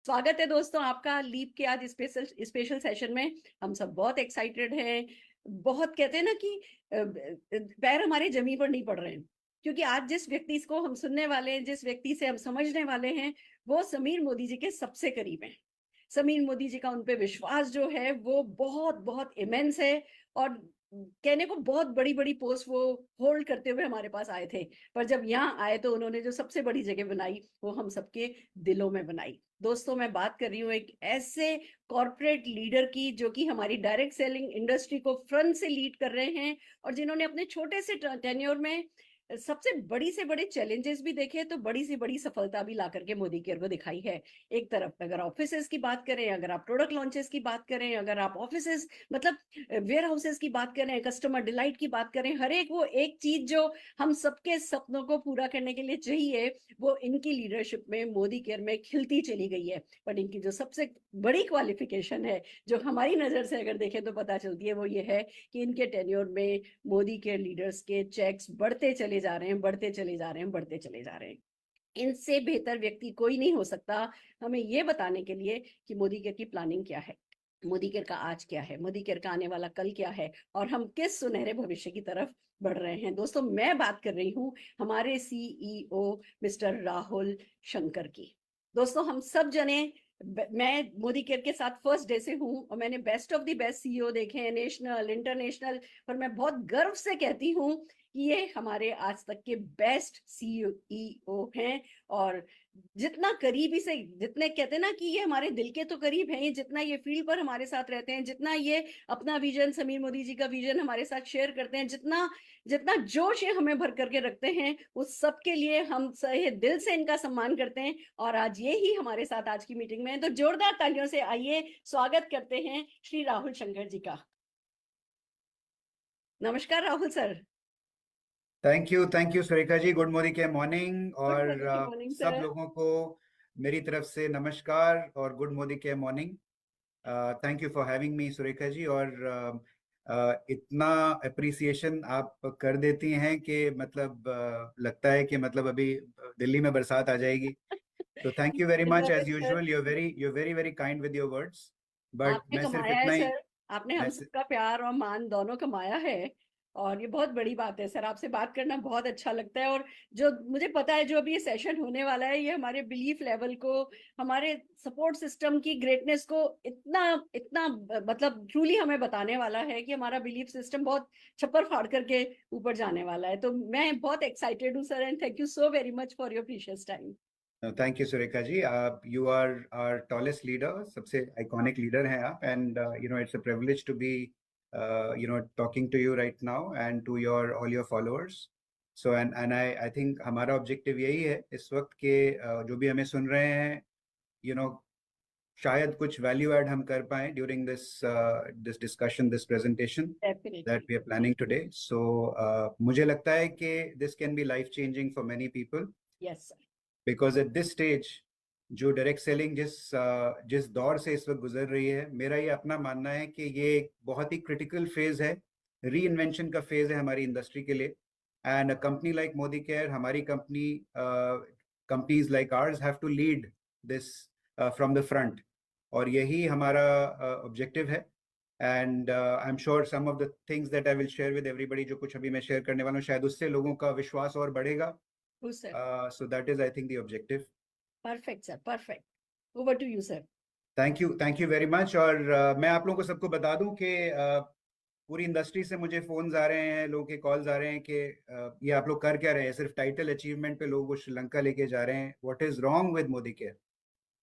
स्वागत है दोस्तों आपका लीप के आज स्पेशल स्पेशल सेशन में। हम सब बहुत एक्साइटेड हैं। बहुत कहते हैं ना कि पैर हमारे जमीन पर नहीं पड़ रहे हैं, क्योंकि आज जिस व्यक्ति को हम सुनने वाले हैं, जिस व्यक्ति से हम समझने वाले हैं, वो समीर मोदी जी के सबसे करीब हैं। समीर मोदी जी का उन पे विश्वास जो है वो बहुत बहुत इमेंस है। और कहने को बहुत बड़ी बड़ी पोस्ट वो होल्ड करते हुए हमारे पास आए थे, पर जब यहाँ आए तो उन्होंने जो सबसे बड़ी जगह बनाई वो हम सबके दिलों में बनाई। दोस्तों, मैं बात कर रही हूँ एक ऐसे कॉरपोरेट लीडर की जो कि हमारी डायरेक्ट सेलिंग इंडस्ट्री को फ्रंट से लीड कर रहे हैं, और जिन्होंने अपने छोटे से टेन्योर में सबसे बड़ी से बड़े चैलेंजेस भी देखे तो बड़ी से बड़ी सफलता भी ला करके मोदी केयर को दिखाई है। एक तरफ अगर ऑफिसेस की बात करें, अगर आप प्रोडक्ट लॉन्चेस की बात करें, अगर आप ऑफिसेस मतलब वेयर हाउसेस की बात करें, कस्टमर डिलाइट की बात करें, हर एक वो एक चीज जो हम सबके सपनों को पूरा करने के लिए चाहिए, वो इनकी लीडरशिप में मोदी केयर में खिलती चली गई है। पर इनकी जो सबसे बड़ी क्वालिफिकेशन है, जो हमारी नजर से अगर देखें तो पता चलती है, वो ये है कि इनके टेन्योर में मोदी केयर लीडर्स के चेक्स बढ़ते चले जा रहे हैं, बढ़ते चले जा रहे हैं, बढ़ते चले जा रहे हैं। इनसे बेहतर व्यक्ति कोई नहीं हो सकता हमें ये बताने के लिए कि मोदी केयर की प्लानिंग क्या है, मोदी केयर का आज क्या है, मोदी केयर का आने वाला कल क्या है, और हम किस सुनहरे भविष्य की तरफ बढ़ रहे हैं। दोस्तों, मैं बात कर रही हूँ हमारे सीईओ मिस्टर राहुल शंकर की। दोस्तों, हम सब जने, मैं मोदी केयर के साथ फर्स्ट डे से हूँ और मैंने best of the best CEO देखे हैं, नेशनल इंटरनेशनल। पर मैं बहुत गर्व से कहती हूँ कि ये हमारे आज तक के बेस्ट सीईओ हैं। और जितना करीबी से, जितने कहते हैं ना कि ये हमारे दिल के तो करीब हैं, जितना ये फील्ड पर हमारे साथ रहते हैं, जितना ये अपना विजन, समीर मोदी जी का विजन हमारे साथ शेयर करते हैं, जितना जितना जोश ये हमें भर करके रखते हैं, उस सब के लिए हम सहे दिल से इनका सम्मान करते हैं। और आज ये ही हमारे साथ आज की मीटिंग में है, तो जोरदार तालियों से आइए स्वागत करते हैं श्री राहुल शंकर जी का। नमस्कार Rahul sir. Thank you Surekha ji. Good morning के मॉर्निंग। गुड और मॉर्निंग की मॉर्निंग सब सर। लोगों को मेरी तरफ से नमस्कार और गुड मॉर्निंग के morning. Thank you for having me Surekha ji. और इतना अप्रिसिएशन आप कर देती हैं कि मतलब लगता है कि मतलब अभी दिल्ली में बरसात आ जाएगी। तो thank you very much. As sir, usual you very very kind with your words. But आपने मैं सिर्फ कमाया है इतना ही सर, आपने हम मैं सबका प्यार और मान दोनों कमाया है। और ये बहुत बड़ी बात है सर, आपसे बात करना बहुत अच्छा लगता है। और जो मुझे पता है, जो अभी ये सेशन होने वाला है, ये हमारे बिलीफ लेवल को, हमारे सपोर्ट सिस्टम की ग्रेटनेस को इतना इतना मतलब ट्रूली हमें बताने वाला है कि हमारा बिलीफ सिस्टम बहुत छप्पर फाड़ करके ऊपर जाने वाला है। तो मैं बहुत एक्साइटेड हूँ sir, and thank you so very much for your precious time. Thank you Surekha ji. आप you are are tallest leader, सबसे आइकॉनिक लीडर हैं आप। And it's a privilege to be talking to you right now and to your all your followers. So and I think हमारा objective यही है इस वक्त के जो भी हमें सुन रहे हैं, यू नो शायद कुछ वैल्यू ऐड हम कर पाए during this this discussion, this presentation that definitely. We are planning today. So मुझे लगता है कि this can be life changing for many people. Yes sir. Because at this stage जो डायरेक्ट सेलिंग जिस दौर से इस वक्त गुजर रही है, मेरा ये अपना मानना है कि ये एक बहुत ही क्रिटिकल फेज है, री इन्वेंशन का फेज है हमारी इंडस्ट्री के लिए। And a company like Modicare, हमारी company, companies like ours have to lead this from the front. और यही हमारा ऑब्जेक्टिव है। And I am sure some of the things that I will share with everybody, जो कुछ अभी मैं share करने वाला हूँ, शायद उससे लोगों का विश्वास और बढ़ेगा। Sir, So that is, I think, the objective. Perfect sir, perfect. Over to you sir. Thank you very much. और मैं आप लोगों को सबको बता दूं कि पूरी इंडस्ट्री से मुझे फोन्स आ रहे हैं, लोगों के कॉल्स आ रहे हैं कि ये आप लोग कर क्या रहे हैं, सिर्फ टाइटल अचीवमेंट पे लोग वो श्रीलंका लेके जा रहे हैं। What is wrong with Modi care?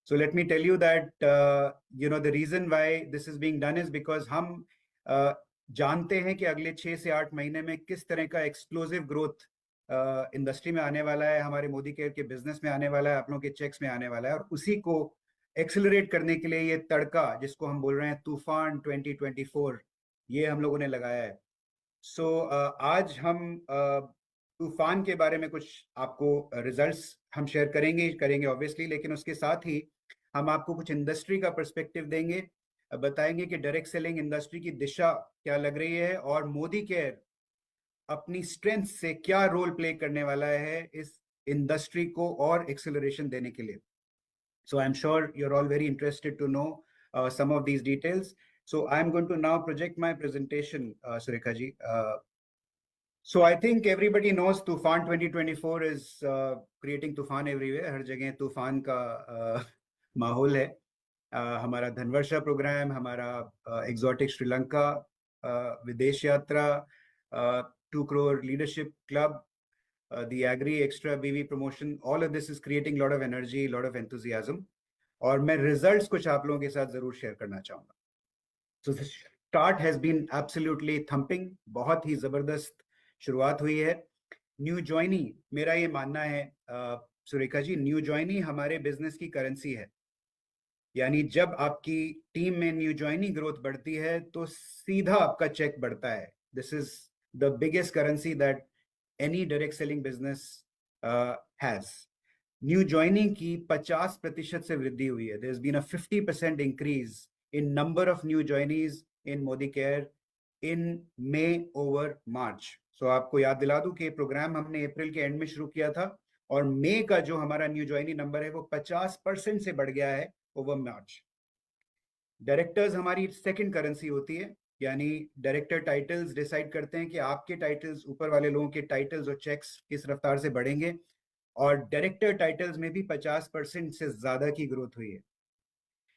So let me tell you that the reason why this is being done is because हम जानते हैं कि अगले 6 से 8 महीने में किस तरह का एक्सप्लोसिव ग्रोथ इंडस्ट्री में आने वाला है, हमारे मोदी केयर के बिजनेस में आने वाला है, आप लोगों के चेक्स में आने वाला है। और उसी को एक्सेलरेट करने के लिए ये तड़का, जिसको हम बोल रहे हैं तूफान 2024, ये हम लोगों ने लगाया है। सो आज हम तूफान के बारे में कुछ आपको रिजल्ट्स हम शेयर करेंगे ऑब्वियसली, लेकिन उसके साथ ही हम आपको कुछ इंडस्ट्री का पर्सपेक्टिव देंगे, बताएंगे कि डायरेक्ट सेलिंग इंडस्ट्री की दिशा क्या लग रही है और मोदी केयर अपनी स्ट्रेंथ से क्या रोल प्ले करने वाला है इस इंडस्ट्री को और एक्सेलरेशन देने के लिए। So I'm sure you're all very interested to know some of these details. So I'm going to now project my presentation, Surekha ji. So I think everybody knows Tufan 2024 is creating तूफान everywhere. हर जगह तूफान का माहौल है. हमारा Dhanvarsha programme, हमारा exotic Sri Lanka विदेश यात्रा, 2 crore leadership club, the agri extra BV promotion, all of this is creating a lot of energy, a lot of enthusiasm. और मैं रिजल्ट्स कुछ आप लोगों के साथ जरूर शेयर करना चाहूंगा. So the start has been absolutely thumping. बहुत ही जबरदस्त शुरुआत हुई है. न्यू ज्वाइनी, मेरा ये मानना है सुरेखा जी, न्यू ज्वाइनी हमारे बिजनेस की करेंसी है. यानी जब आपकी टीम में न्यू ज्वाइनी ग्रोथ बढ़ती है तो सीधा आपका चेक बढ़ता है. This is the biggest currency that any direct selling business has. New joining की 50% से वृद्धि हुई है. There has been a 50% increase in number of new joinees in Modicare in May over March. So आपको याद दिला दूं कि प्रोग्राम हमने अप्रैल के एंड में शुरू किया था और मई का जो हमारा न्यू ज्वाइनी नंबर है वो 50% से बढ़ गया है ओवर मार्च. डायरेक्टर्स हमारी सेकंड करेंसी होती है. यानी डायरेक्टर टाइटल्स डिसाइड करते हैं कि आपके टाइटल्स, ऊपर वाले लोगों के टाइटल्स और चेक्स किस रफ्तार से बढ़ेंगे. और डायरेक्टर टाइटल्स में भी 50% से ज्यादा की ग्रोथ हुई है.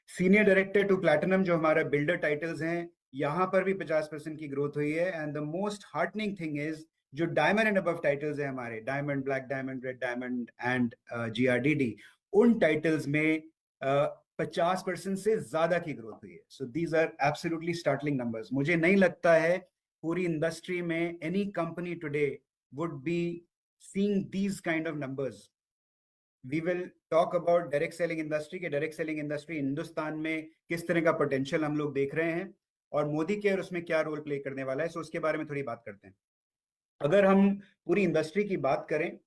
सीनियर डायरेक्टर टू प्लैटिनम जो हमारा बिल्डर टाइटल्स हैं, यहां पर भी 50% की ग्रोथ हुई है. And the most heartening thing is जो डायमंड एंड अबव टाइटल्स हैं हमारे, diamond, black diamond, red diamond and GRDD, उन टाइटल्स में 50% से ज्यादा की ग्रोथ हुई है. So these are absolutely startling numbers. मुझे नहीं लगता है पूरी इंडस्ट्री में any company today would be seeing these kind of numbers. We will talk about direct selling industry के डायरेक्ट सेलिंग इंडस्ट्री हिंदुस्तान में किस तरह का पोटेंशियल हम लोग देख रहे हैं और मोदी केयर उसमें क्या रोल प्ले करने वाला है. सो उसके बारे में थोड़ी बात करते हैं. अगर हम पूरी इंडस्ट्री की बात करें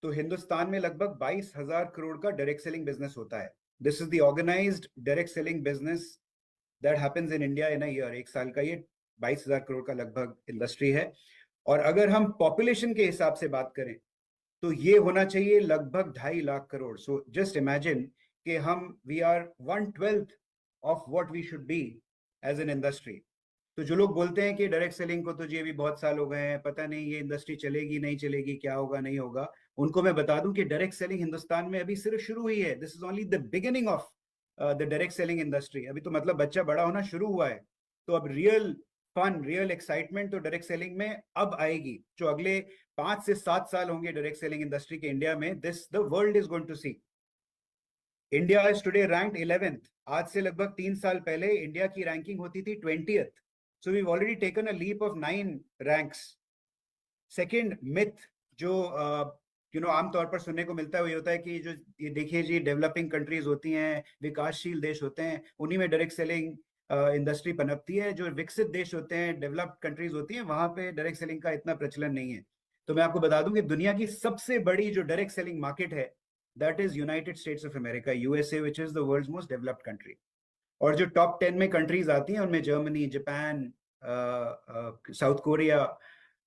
तो हिंदुस्तान में लगभग 22,000 करोड़ का डायरेक्ट सेलिंग बिजनेस होता है. This is the organised direct selling business that happens in India in a year. एक साल का ये 22,000 करोड़ का लगभग इंडस्ट्री है. और अगर हम पॉपुलेशन के हिसाब से बात करें तो ये होना चाहिए लगभग 2.5 lakh crore. So just imagine कि हम we are 1/12 of what we should be as an industry. तो जो लोग बोलते हैं कि डायरेक्ट सेलिंग को तो जी अभी बहुत साल हो गए हैं, पता नहीं ये इंडस्ट्री चलेगी नहीं चलेगी, क्या होगा नहीं होगा, उनको मैं बता दूं कि डायरेक्ट सेलिंग हिंदुस्तान में अभी सिर्फ शुरू हुई है. This is only the beginning of the direct selling industry. अभी तो मतलब बच्चा बड़ा होना शुरू हुआ है. तो अब रियल फन, रियल एक्साइटमेंट तो डायरेक्ट सेलिंग में अब आएगी. जो अगले 5 से 7 साल होंगे डायरेक्ट सेलिंग इंडस्ट्री के इंडिया में, this the world is going to see. India is today ranked 11th. आज से लगभग 3 साल पहले इंडिया की रैंकिंग होती थी 20th. So we already taken a leap of 9 ranks. Second myth जो आमतौर पर सुनने को मिलता है वो ये होता है कि जो ये देखिए जी डेवलपिंग कंट्रीज होती हैं, विकासशील देश होते हैं, उन्हीं में डायरेक्ट सेलिंग इंडस्ट्री पनपती है. जो विकसित देश होते हैं, डेवलप्ड कंट्रीज होती हैं, वहां पे डायरेक्ट सेलिंग का इतना प्रचलन नहीं है. तो मैं आपको बता दूं कि दुनिया की सबसे बड़ी जो डायरेक्ट सेलिंग मार्केट है that is United States of America, USA, which is the world's most developed country. और जो टॉप 10 में कंट्रीज आती हैं उनमें Germany, Japan, South Korea,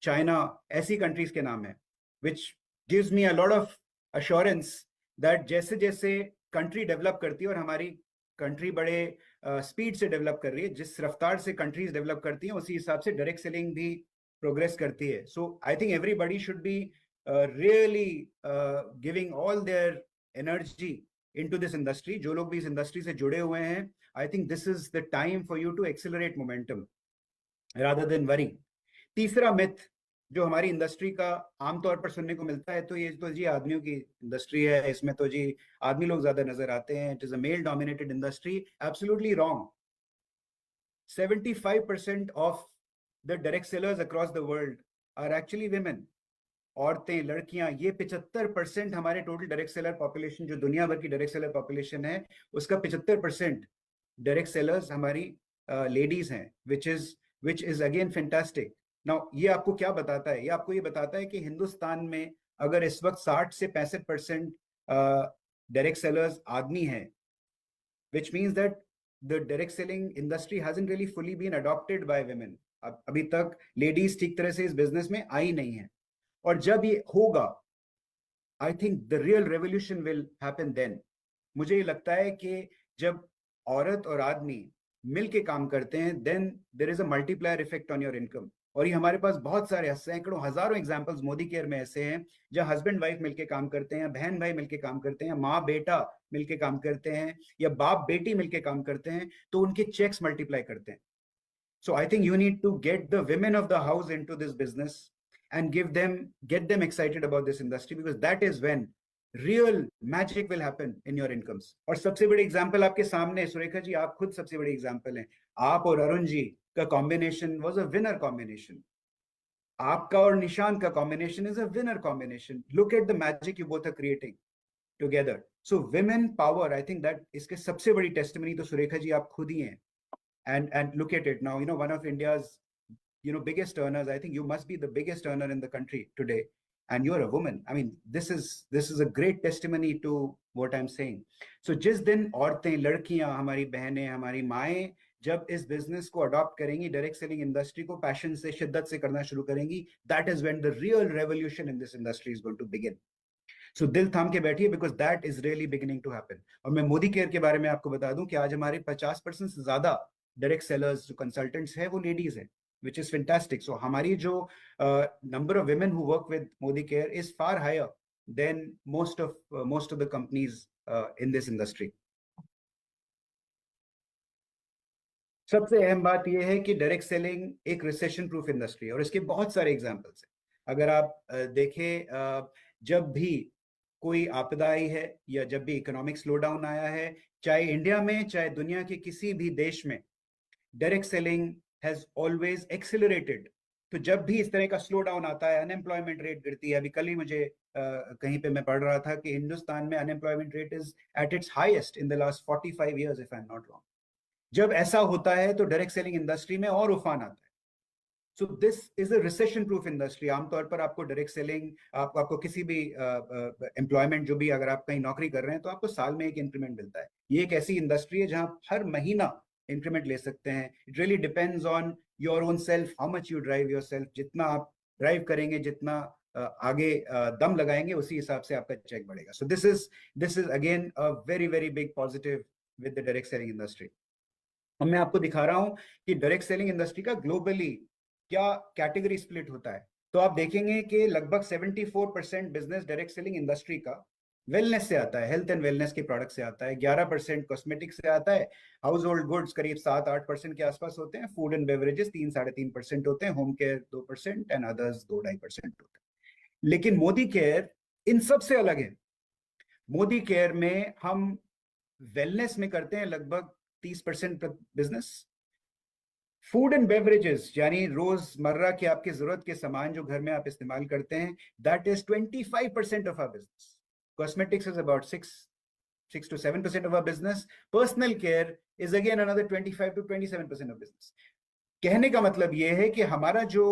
China, ऐसी कंट्रीज के नाम है. Which gives me a lot of assurance that जैसे जैसे कंट्री डेवलप करती है और हमारी कंट्री बड़े स्पीड से डेवलप कर रही है, जिस रफ्तार से कंट्रीज डेवलप करती हैं उसी हिसाब से डायरेक्ट सेलिंग भी प्रोग्रेस करती है. So I think everybody should be really giving all their energy into this industry. जो लोग भी इस इंडस्ट्री से जुड़े हुए हैं, I think this is the time for you to accelerate momentum rather than worry. तीसरा मिथ जो हमारी इंडस्ट्री का आमतौर पर सुनने को मिलता है, तो ये तो जी आदमियों की इंडस्ट्री है, इसमें तो जी आदमी लोग ज्यादा नजर आते हैं, it is a male dominated industry. Absolutely wrong. 75% of the direct sellers across the world are actually women. औरतें, लड़कियां, ये 75% हमारे टोटल डायरेक्ट सेलर पॉपुलेशन, जो दुनिया भर की डायरेक्ट सेलर पॉपुलेशन है, उसका 75% डायरेक्ट सेलर्स हमारी लेडीज हैं, which is again fantastic. Now ये आपको क्या बताता है? ये आपको ये बताता है कि हिंदुस्तान में अगर इस वक्त 60 से 65% डायरेक्ट सेलर्स आदमी हैं, which means that the direct selling industry hasn't really fully been adopted by women. अभी तक लेडीज ठीक तरह से इस बिजनेस में आई नहीं है. और जब ये होगा, I think the real revolution will happen then. मुझे ये लगता है कि जब औरत और आदमी मिल के काम करते हैं, then there is a multiplier effect on your income. और ये हमारे पास बहुत सारे सैकड़ों हजारों एग्जांपल्स मोदी केयर में ऐसे हैं, जहां हस्बैंड वाइफ मिलके काम करते हैं, बहन भाई मिलके काम करते हैं, माँ बेटा मिलके काम करते हैं, या बाप बेटी मिलके काम करते हैं, तो उनके चेक्स मल्टीप्लाई करते हैं। So I think you need to get the women of the house into this business and get them excited about this industry, because that is when real magic will happen in your incomes. और सबसे बड़ी example आपके सामने, सुरेखा जी आप खुद सबसे बड़ी example हैं। आप और अरुण जी का combination was a winner combination. आपका और निशान का combination is a winner combination. Look at the magic you both are creating together. So women power, I think that इसके सबसे बड़ी टेस्टिमनी तो सुरेखा जी आप खुद ही हैं। And look at it now, one of India's biggest earners. I think you must be the biggest earner in the country today, and you're a woman. I mean, this is a great testimony to what I'm saying. So जिस दिन औरतें, लड़कियां, हमारी बहनें, हमारी माएं जब इस business को अडॉप्ट करेंगी, डायरेक्ट सेलिंग इंडस्ट्री को पैशन से, शिद्दत से करना शुरू करेंगी, that is when the real revolution in this industry is going to begin. सो दिल थाम के बैठिए, because that is really beginning to happen. और मैं मोदी केयर के बारे में आपको बता दूं कि आज हमारे 50% से ज्यादा डायरेक्ट सेलर्स, जो कंसल्टेंट्स हैं, वो लेडीज हैं, which is fantastic. So हमारी जो number of women who work with Modi Care is far higher than most of the companies in this industry. सबसे अहम बात यह है कि डायरेक्ट सेलिंग एक रिसेशन प्रूफ इंडस्ट्री है, और इसके बहुत सारे एग्जांपल्स हैं। अगर आप देखें, जब भी कोई आपदा आई है या जब भी इकोनॉमिक स्लो डाउन आया है, चाहे इंडिया में चाहे दुनिया के किसी भी देश में, direct selling has always accelerated. तो जब भी इस तरह का स्लो डाउन आता है, अनएम्प्लॉयमेंट रेट गिरती है, अभी कल ही मुझे कहीं पे मैं पढ़ रहा था कि हिंदुस्तान में unemployment rate is at its highest in the last 45 years, if I am not wrong. जब ऐसा होता है तो डायरेक्ट सेलिंग इंडस्ट्री में और उफान आता है। सो this is a recession proof industry. आमतौर पर आपको डायरेक्ट सेलिंग, आपको किसी भी एम्प्लॉयमेंट, जो भी अगर आप कहीं नौकरी कर रहे हैं, तो आपको साल में एक इंक्रीमेंट मिलता है। ये एक ऐसी इंडस्ट्री है जहां हर महीना इंक्रीमेंट ले सकते हैं। It really depends on your own self, how much you drive your self. जितना आप ड्राइव करेंगे, जितना आगे दम लगाएंगे, उसी हिसाब से आपका चेक बढ़ेगा। सो this is again a very very big positive with the direct selling industry. अब मैं आपको दिखा रहा हूं कि डायरेक्ट सेलिंग इंडस्ट्री का ग्लोबली क्या कैटेगरी स्प्लिट होता है। तो आप देखेंगे कि लगभग 74% बिजनेस डायरेक्ट सेलिंग इंडस्ट्री का वेलनेस से आता है, हेल्थ एंड वेलनेस के प्रोडक्ट से आता है। 11% कॉस्मेटिक से आता है। हाउस होल्ड गुड्स करीब 7-8% के आसपास होते हैं। फूड एंड बेवरेजेस 3-3.5% होते हैं। होम केयर 2% एंड अदर्स 2-2.5% होते हैं। लेकिन मोदी केयर इन सबसे अलग है। मोदी केयर में हम वेलनेस में करते हैं लगभग 30% बिजनेस। फूड एंड बेवरेजेस, यानी रोजमर्रा के आपके जरूरत के सामान जो घर में आप इस्तेमाल करते हैं, that is 25% of our business. Cosmetics is about 6 to 7% of our business. Personal care is again another 25 to 27% of business. कहने का मतलब यह है कि हमारा जो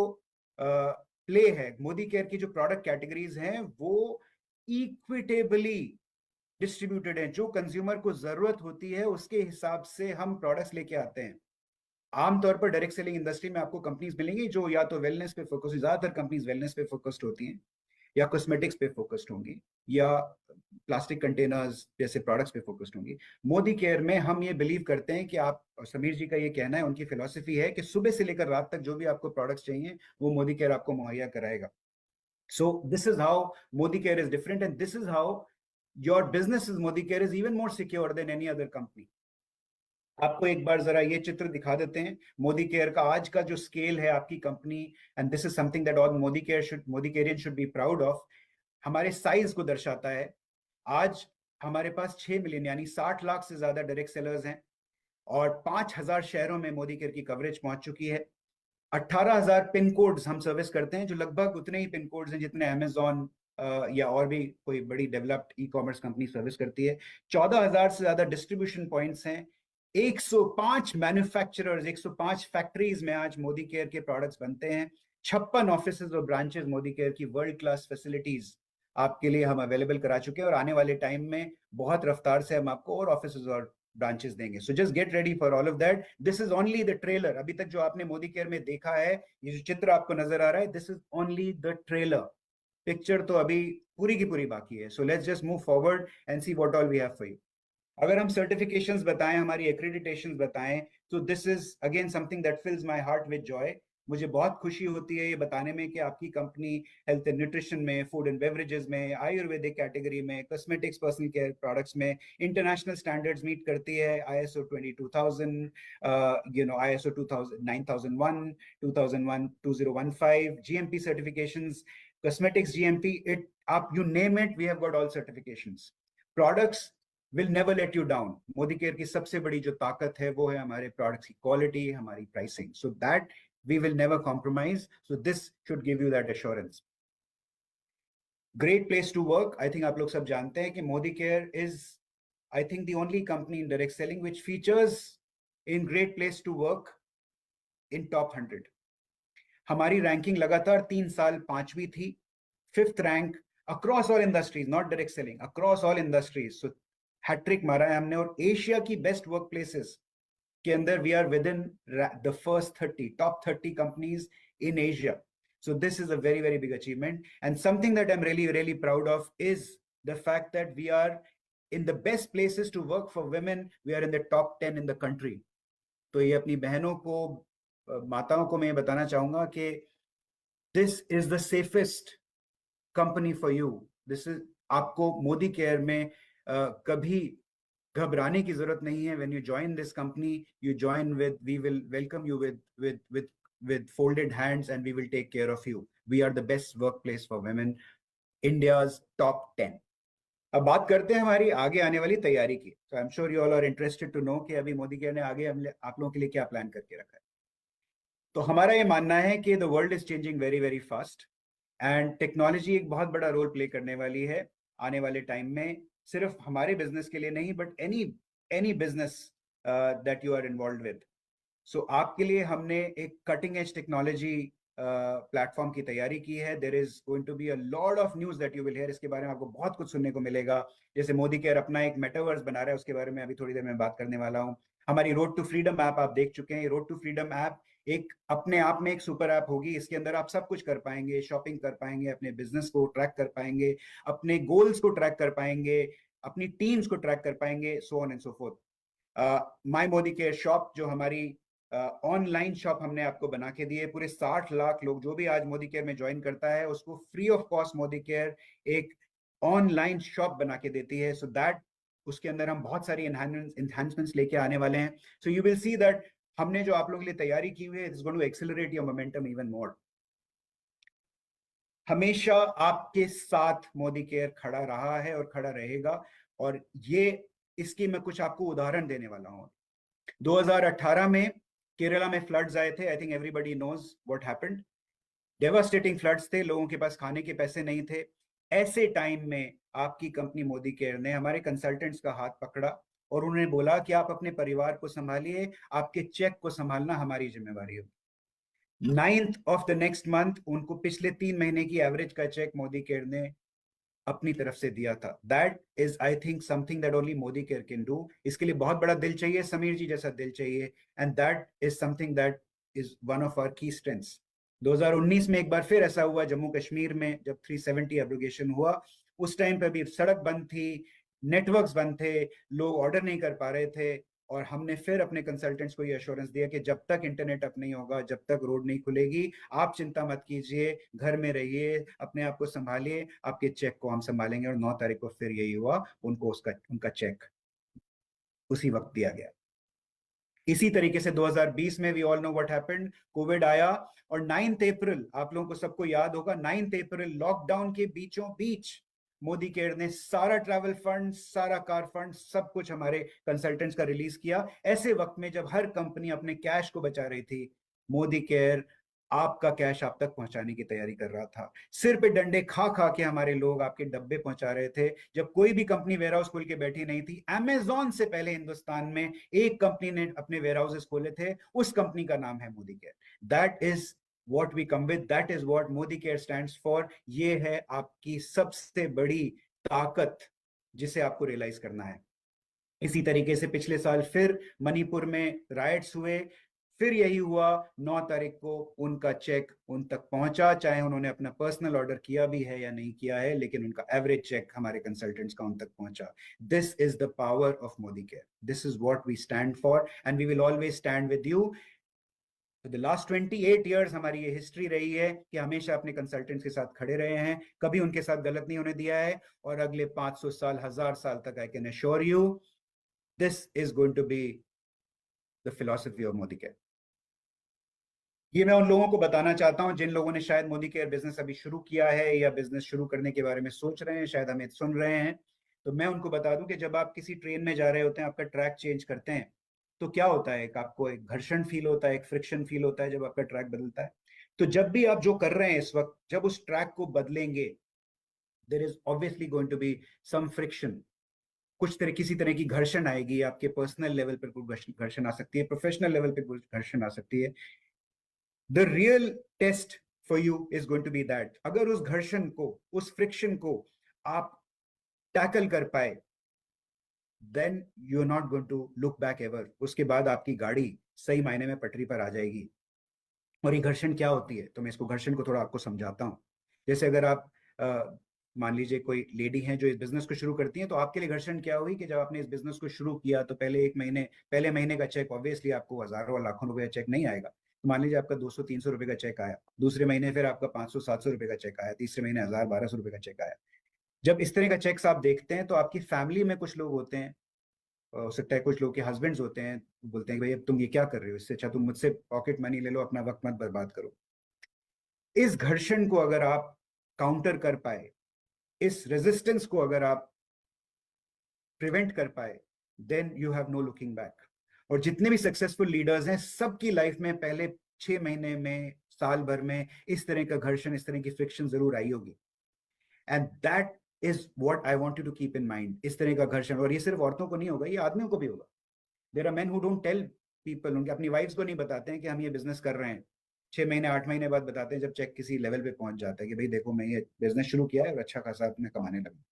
प्ले है, मोदी केयर की जो प्रोडक्ट कैटेगरीज हैं, वो इक्विटेबली डिस्ट्रीब्यूटेड है। जो कंज्यूमर को जरूरत होती है, उसके हिसाब से हम प्रोडक्ट्स लेके आते हैं। आमतौर पर डायरेक्ट सेलिंग इंडस्ट्री में आपको कंपनीज मिलेंगी जो या तो वेलनेस पे फोकस, ज्यादातर कंपनीज वेलनेस पे फोकस्ड होती हैं, या कॉस्मेटिक्स पे फोकस्ड होंगी, या प्लास्टिक कंटेनर्स जैसे प्रोडक्ट्स पे फोकस्ड होंगी। मोदी केयर में हम ये बिलीव करते हैं कि आप, और समीर जी का ये कहना है, उनकी फिलॉसफी है कि सुबह से लेकर रात तक जो भी आपको प्रोडक्ट्स चाहिए, वो मोदी केयर आपको मुहैया कराएगा। So this is how Modi care is different, and this is how your business is, Modi care is even more secure than any other company. आपको एक बार जरा ये चित्र दिखा देते हैं मोदी केयर का आज का जो स्केल है आपकी company, and this is something that all Modicarean should be proud of. हमारे साइज को दर्शाता है। आज हमारे पास 6 मिलियन यानी 60 लाख से ज्यादा डायरेक्ट सेलर्स हैं, और 5,000 शहरों में मोदी केयर की कवरेज पहुंच चुकी है। 18,000 पिन कोड्स हम सर्विस करते हैं, जो लगभग उतने ही पिन कोड्स हैं जितने अमेजॉन या और भी कोई बड़ी developed e commerce company service करती है। 14,000 से ज्यादा डिस्ट्रीब्यूशन पॉइंट्स हैं। 105 मैन्युफैक्चरर्स, 105 फैक्ट्रीज में आज मोदी केयर के प्रोडक्ट्स बनते हैं। 56 ऑफिसेज और ब्रांचेस मोदी केयर की वर्ल्ड क्लास फैसिलिटीज आपके लिए हम अवेलेबल करा चुके हैं, और आने वाले टाइम में बहुत रफ्तार से हम आपको और ऑफिसेज और ब्रांचेस देंगे। So just get ready for all of that. This is only the trailer. अभी तक जो आपने मोदी केयर में देखा है, ये जो चित्र आपको नजर आ रहा है, this is only the trailer. Picture तो अभी पूरी की पूरी बाकी है। So let's just move forward and see what all we have for you. अगर हम सर्टिफिकेशंस बताएं, हमारी एक्रेडिटेशंस बताएं, तो this is again something that fills my heart with joy. मुझे बहुत खुशी होती है ये बताने में कि आपकी कंपनी हेल्थ एंड न्यूट्रिशन में, फूड एंड बेवरेजेस में, आयुर्वेदिक कैटेगरी में, कॉस्मेटिक्स, पर्सनल केयर प्रोडक्ट्स में इंटरनेशनल स्टैंडर्ड्स मीट करती है। ISO 22000, ISO 2000, 9001, 2001, 2015, GMP certifications, cosmetics GMP, it up, you name it, we have got all certifications. Products will never let you down. Modi care की सबसे बड़ी जो ताकत है वो है हमारे प्रोडक्ट्स की क्वालिटी, हमारी pricing, so that we will never compromise. So this should give you that assurance. Great place to work. I think आप लोग सब जानते हैं कि Modi care is, I think, the only company in direct selling which features in great place to work in top 100. हमारी ranking लगातार 3 साल 5वीं थी, 5th rank across all industries, not direct selling, across all industries. So hattrick मारा है हमने, और Asia की बेस्ट वर्क प्लेसेस के अंदर we are within the first 30, top 30 companies in Asia. So this is a very, very big achievement, and something that I'm really, really proud of is the fact that we are in the best places to work for women. We are in the top 10 in the country. तो ये अपनी बहनों को, माताओं को मैं बताना चाहूंगा कि this is the safest company for you. This is, आपको मोदी केयर में कभी घबराने की जरूरत नहीं है. When you join this company, you join with, we will welcome you with folded hands, and we will take care of you. We are the best workplace for women, India's top 10. अब बात करते हैं हमारी आगे आने वाली तैयारी की. So I'm sure you all are interested to know कि अभी मोदी केयर ने आगे आप लोगों के लिए क्या प्लान करके रखा है. तो हमारा ये मानना है कि the world is changing very, very fast, and technology एक बहुत बड़ा रोल प्ले करने वाली है आने वाले टाइम में, सिर्फ हमारे बिजनेस के लिए नहीं, but any business that you are involve with. So आपके लिए हमने एक कटिंग एज टेक्नोलॉजी प्लेटफॉर्म की तैयारी की है. There is going to be a lot of news that you will hear. इसके बारे में आपको बहुत कुछ सुनने को मिलेगा. जैसे मोदी केयर अपना एक मेटावर्स बना रहा है, उसके बारे में अभी थोड़ी देर में बात करने वाला हूँ. हमारी रोड टू फ्रीडम ऐप आप देख चुके हैं. रोड टू फ्रीडम ऐप एक अपने आप में एक सुपर ऐप होगी. इसके अंदर आप सब कुछ कर पाएंगे, शॉपिंग कर पाएंगे, अपने बिजनेस को ट्रैक कर पाएंगे, अपने गोल्स को ट्रैक कर पाएंगे, अपनी टीम्स को ट्रैक कर पाएंगे, so on and so fourth. My Modi care shop, जो हमारी ऑनलाइन शॉप हमने आपको बना के दी है. पूरे 60 लाख लोग जो भी आज मोदी केयर में ज्वाइन करता है उसको free of cost Modi care एक ऑनलाइन शॉप बना के देती है. सो दैट उसके अंदर हम बहुत सारी एनहांसमेंट्स लेके आने वाले हैं. So you will see that हमने जो आप लोगों के लिए तैयारी की हुई है, it's going to accelerate your momentum even more. हमेशा आपके साथ मोदी केयर खड़ा रहा है और खड़ा रहेगा, और ये इसकी मैं कुछ आपको उदाहरण देने वाला हूं. 2018 में केरला में फ्लड्स आए थे. I think everybody knows what happened. Devastating floods थे, लोगों के पास खाने के पैसे नहीं थे. ऐसे टाइम में आपकी कंपनी मोदी केयर ने हमारे कंसल्टेंट्स का हाथ पकड़ा और उन्हें बोला कि आप अपने परिवार को संभालिए, आपके चेक को संभालना हमारी जिम्मेवारी होगी. 9th of the next month उनको पिछले 3 महीने की एवरेज का चेक मोदी केयर ने अपनी तरफ से दिया था. That is, I think, something that only Modi care can do. इसके लिए बहुत बड़ा दिल चाहिए, समीर जी जैसा दिल चाहिए, and that is something that is one of our key strengths. 2019 में एक बार फिर ऐसा हुआ जम्मू कश्मीर में, जब 370 एब्रोगेशन हुआ. उस टाइम पर भी सड़क बंद थी, नेटवर्क्स बंद थे, लोग ऑर्डर नहीं कर पा रहे थे, और हमने फिर अपने कंसल्टेंट्स को ये एश्योरेंस दिया कि जब तक इंटरनेट अप नहीं होगा, जब तक रोड नहीं खुलेगी, आप चिंता मत कीजिए, घर में रहिए, अपने आप को संभालिए, आपके चेक को हम संभालेंगे. और 9 तारीख को फिर यही हुआ, उनको उनका चेक उसी वक्त दिया गया. इसी तरीके से 2020 में we all know what happened. Covid आया, और 9th अप्रैल, आप लोगों को सबको याद होगा, 9th अप्रैल लॉकडाउन के बीचों बीच मोदी केयर ने सारा ट्रैवल फंड, सारा कार फंड, सब कुछ हमारे कंसल्टेंट्स का रिलीज किया. ऐसे वक्त में जब हर कंपनी अपने कैश को बचा रही थी, मोदी केयर आपका कैश आप तक पहुंचाने की तैयारी कर रहा था. सिर पे डंडे खा खा के हमारे लोग आपके डब्बे पहुंचा रहे थे. जब कोई भी कंपनी वेयर हाउस खोल के बैठी नहीं थी, अमेजॉन से पहले हिंदुस्तान में एक कंपनी ने अपने वेयर हाउसेस खोले थे, उस कंपनी का नाम है Modi care. That is what we come with, that is what Modi care stands for. ये है आपकी सबसे बड़ी ताकत जिसे आपको रियलाइज करना है. इसी तरीके से पिछले साल फिर मणिपुर में राइट्स हुए, फिर यही हुआ, 9 तारीख को उनका चेक उन तक पहुंचा, चाहे उन्होंने अपना पर्सनल ऑर्डर किया भी है या नहीं किया है, लेकिन उनका एवरेज चेक हमारे कंसल्टेंट्स का उन तक पहुंचा। This is the power of Modi care, this is what we stand for and we will always stand with you. The last 28 years हमारी ये हिस्ट्री रही है कि हमेशा अपने कंसल्टेंट्स के साथ खड़े रहे हैं, कभी उनके साथ गलत नहीं होने दिया है, और अगले 500 साल, 1000 साल तक I can assure you this is going to be the philosophy of Modi care. ये मैं उन लोगों को बताना चाहता हूं जिन लोगों ने शायद मोदी केयर बिजनेस अभी शुरू किया है या बिजनेस शुरू करने के बारे में सोच रहे हैं, शायद हमें सुन रहे हैं। तो मैं उनको बता दूं कि जब आप किसी ट्रेन में जा रहे होते हैं, आपका ट्रैक चेंज करते हैं, तो क्या होता है, आपको एक घर्षण फील होता है, एक फ्रिक्शन फील होता है जब आपका ट्रैक बदलता है। तो जब भी आप जो कर रहे हैं इस वक्त, जब उस ट्रैक को बदलेंगे, there is obviously going to be some friction, किसी तरह की घर्षण आएगी। आपके पर्सनल लेवल पर कुछ घर्षण आ सकती है, प्रोफेशनल लेवल पर कुछ घर्षण आ सकती है। The real test for you is going to be that अगर उस घर्षण को, उस फ्रिक्शन को आप टैकल कर पाए, then you are not going to look back ever. उसके बाद आपकी गाड़ी सही मायने में पटरी पर आ जाएगी। और ये घर्षण क्या होती है, तो मैं इसको घर्षण को थोड़ा आपको समझाता हूँ। जैसे अगर आप मान लीजिए कोई लेडी हैं जो इस बिजनेस को शुरू करती हैं, तो आपके लिए घर्षण क्या हुई कि जब आपने इस बिजनेस को शुरू किया तो पहले महीने का चेक ऑब्वियसली आपको हजारों लाखों रुपए का चेक नहीं आएगा। तो मान लीजिए आपका 200-300 रुपए का चेक आया, दूसरे महीने फिर आपका 500-700 रुपए का चेक आया, तीसरे महीने 1000-1200 रुपए का चेक आया। जब इस तरह का चेक्स आप देखते हैं, तो आपकी फैमिली में कुछ लोग होते हैं, हो सकता है कुछ लोग के हस्बैंड्स होते हैं, बोलते हैं कि भाई अब तुम ये क्या कर रहे हो, इससे अच्छा तुम मुझसे पॉकेट मनी ले लो, अपना वक्त मत बर्बाद करो। इस घर्षण को अगर आप काउंटर कर पाए, इस रेजिस्टेंस को अगर आप प्रिवेंट कर पाए, then you have no looking back. और जितने भी सक्सेसफुल लीडर्स हैं, सबकी लाइफ में पहले 6 महीने में, साल भर में इस तरह का घर्षण, इस तरह की फ्रिक्शन जरूर आई होगी। And that is what I want you to keep in mind, इस तरह का घर्षण। और ये सिर्फ औरतों को नहीं होगा, ये आदमियों को भी होगा। There are men who don't tell people, उनके अपनी वाइफ्स को नहीं बताते हैं कि हम ये बिजनेस कर रहे हैं। 6 महीने 8 महीने बाद बताते हैं, जब चेक किसी लेवल पे पहुंच जाता है कि भाई देखो मैं ये बिजनेस शुरू किया है और अच्छा खासा अपने कमाने लगा।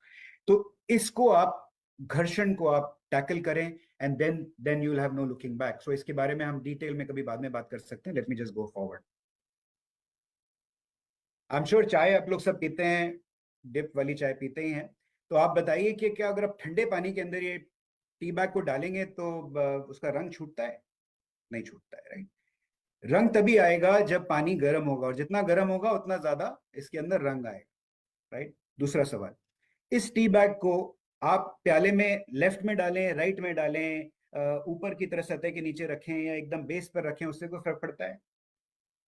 तो इसको आप, घर्षण को आप टैकल करें, and then you will have no looking back. So इसके बारे में हम डिटेल में कभी बाद में बात कर सकते हैं। Let me just go forward. I am sure चाय आप लोग सब पीते हैं, डिप वाली चाय पीते ही हैं। तो आप बताइए कि क्या अगर आप ठंडे पानी के अंदर ये टी बैग को डालेंगे तो उसका रंग छूटता है? नहीं छूटता है, राइट। रंग तभी आएगा जब पानी गर्म होगा, और जितना गर्म होगा उतना ज्यादा इसके अंदर रंग आएगा, राइट। दूसरा सवाल, इस टी बैग को आप प्याले में लेफ्ट में डालें, राइट में डालें, ऊपर की तरफ सतह के नीचे रखें या एकदम बेस पर रखें, उससे कोई फर्क पड़ता है?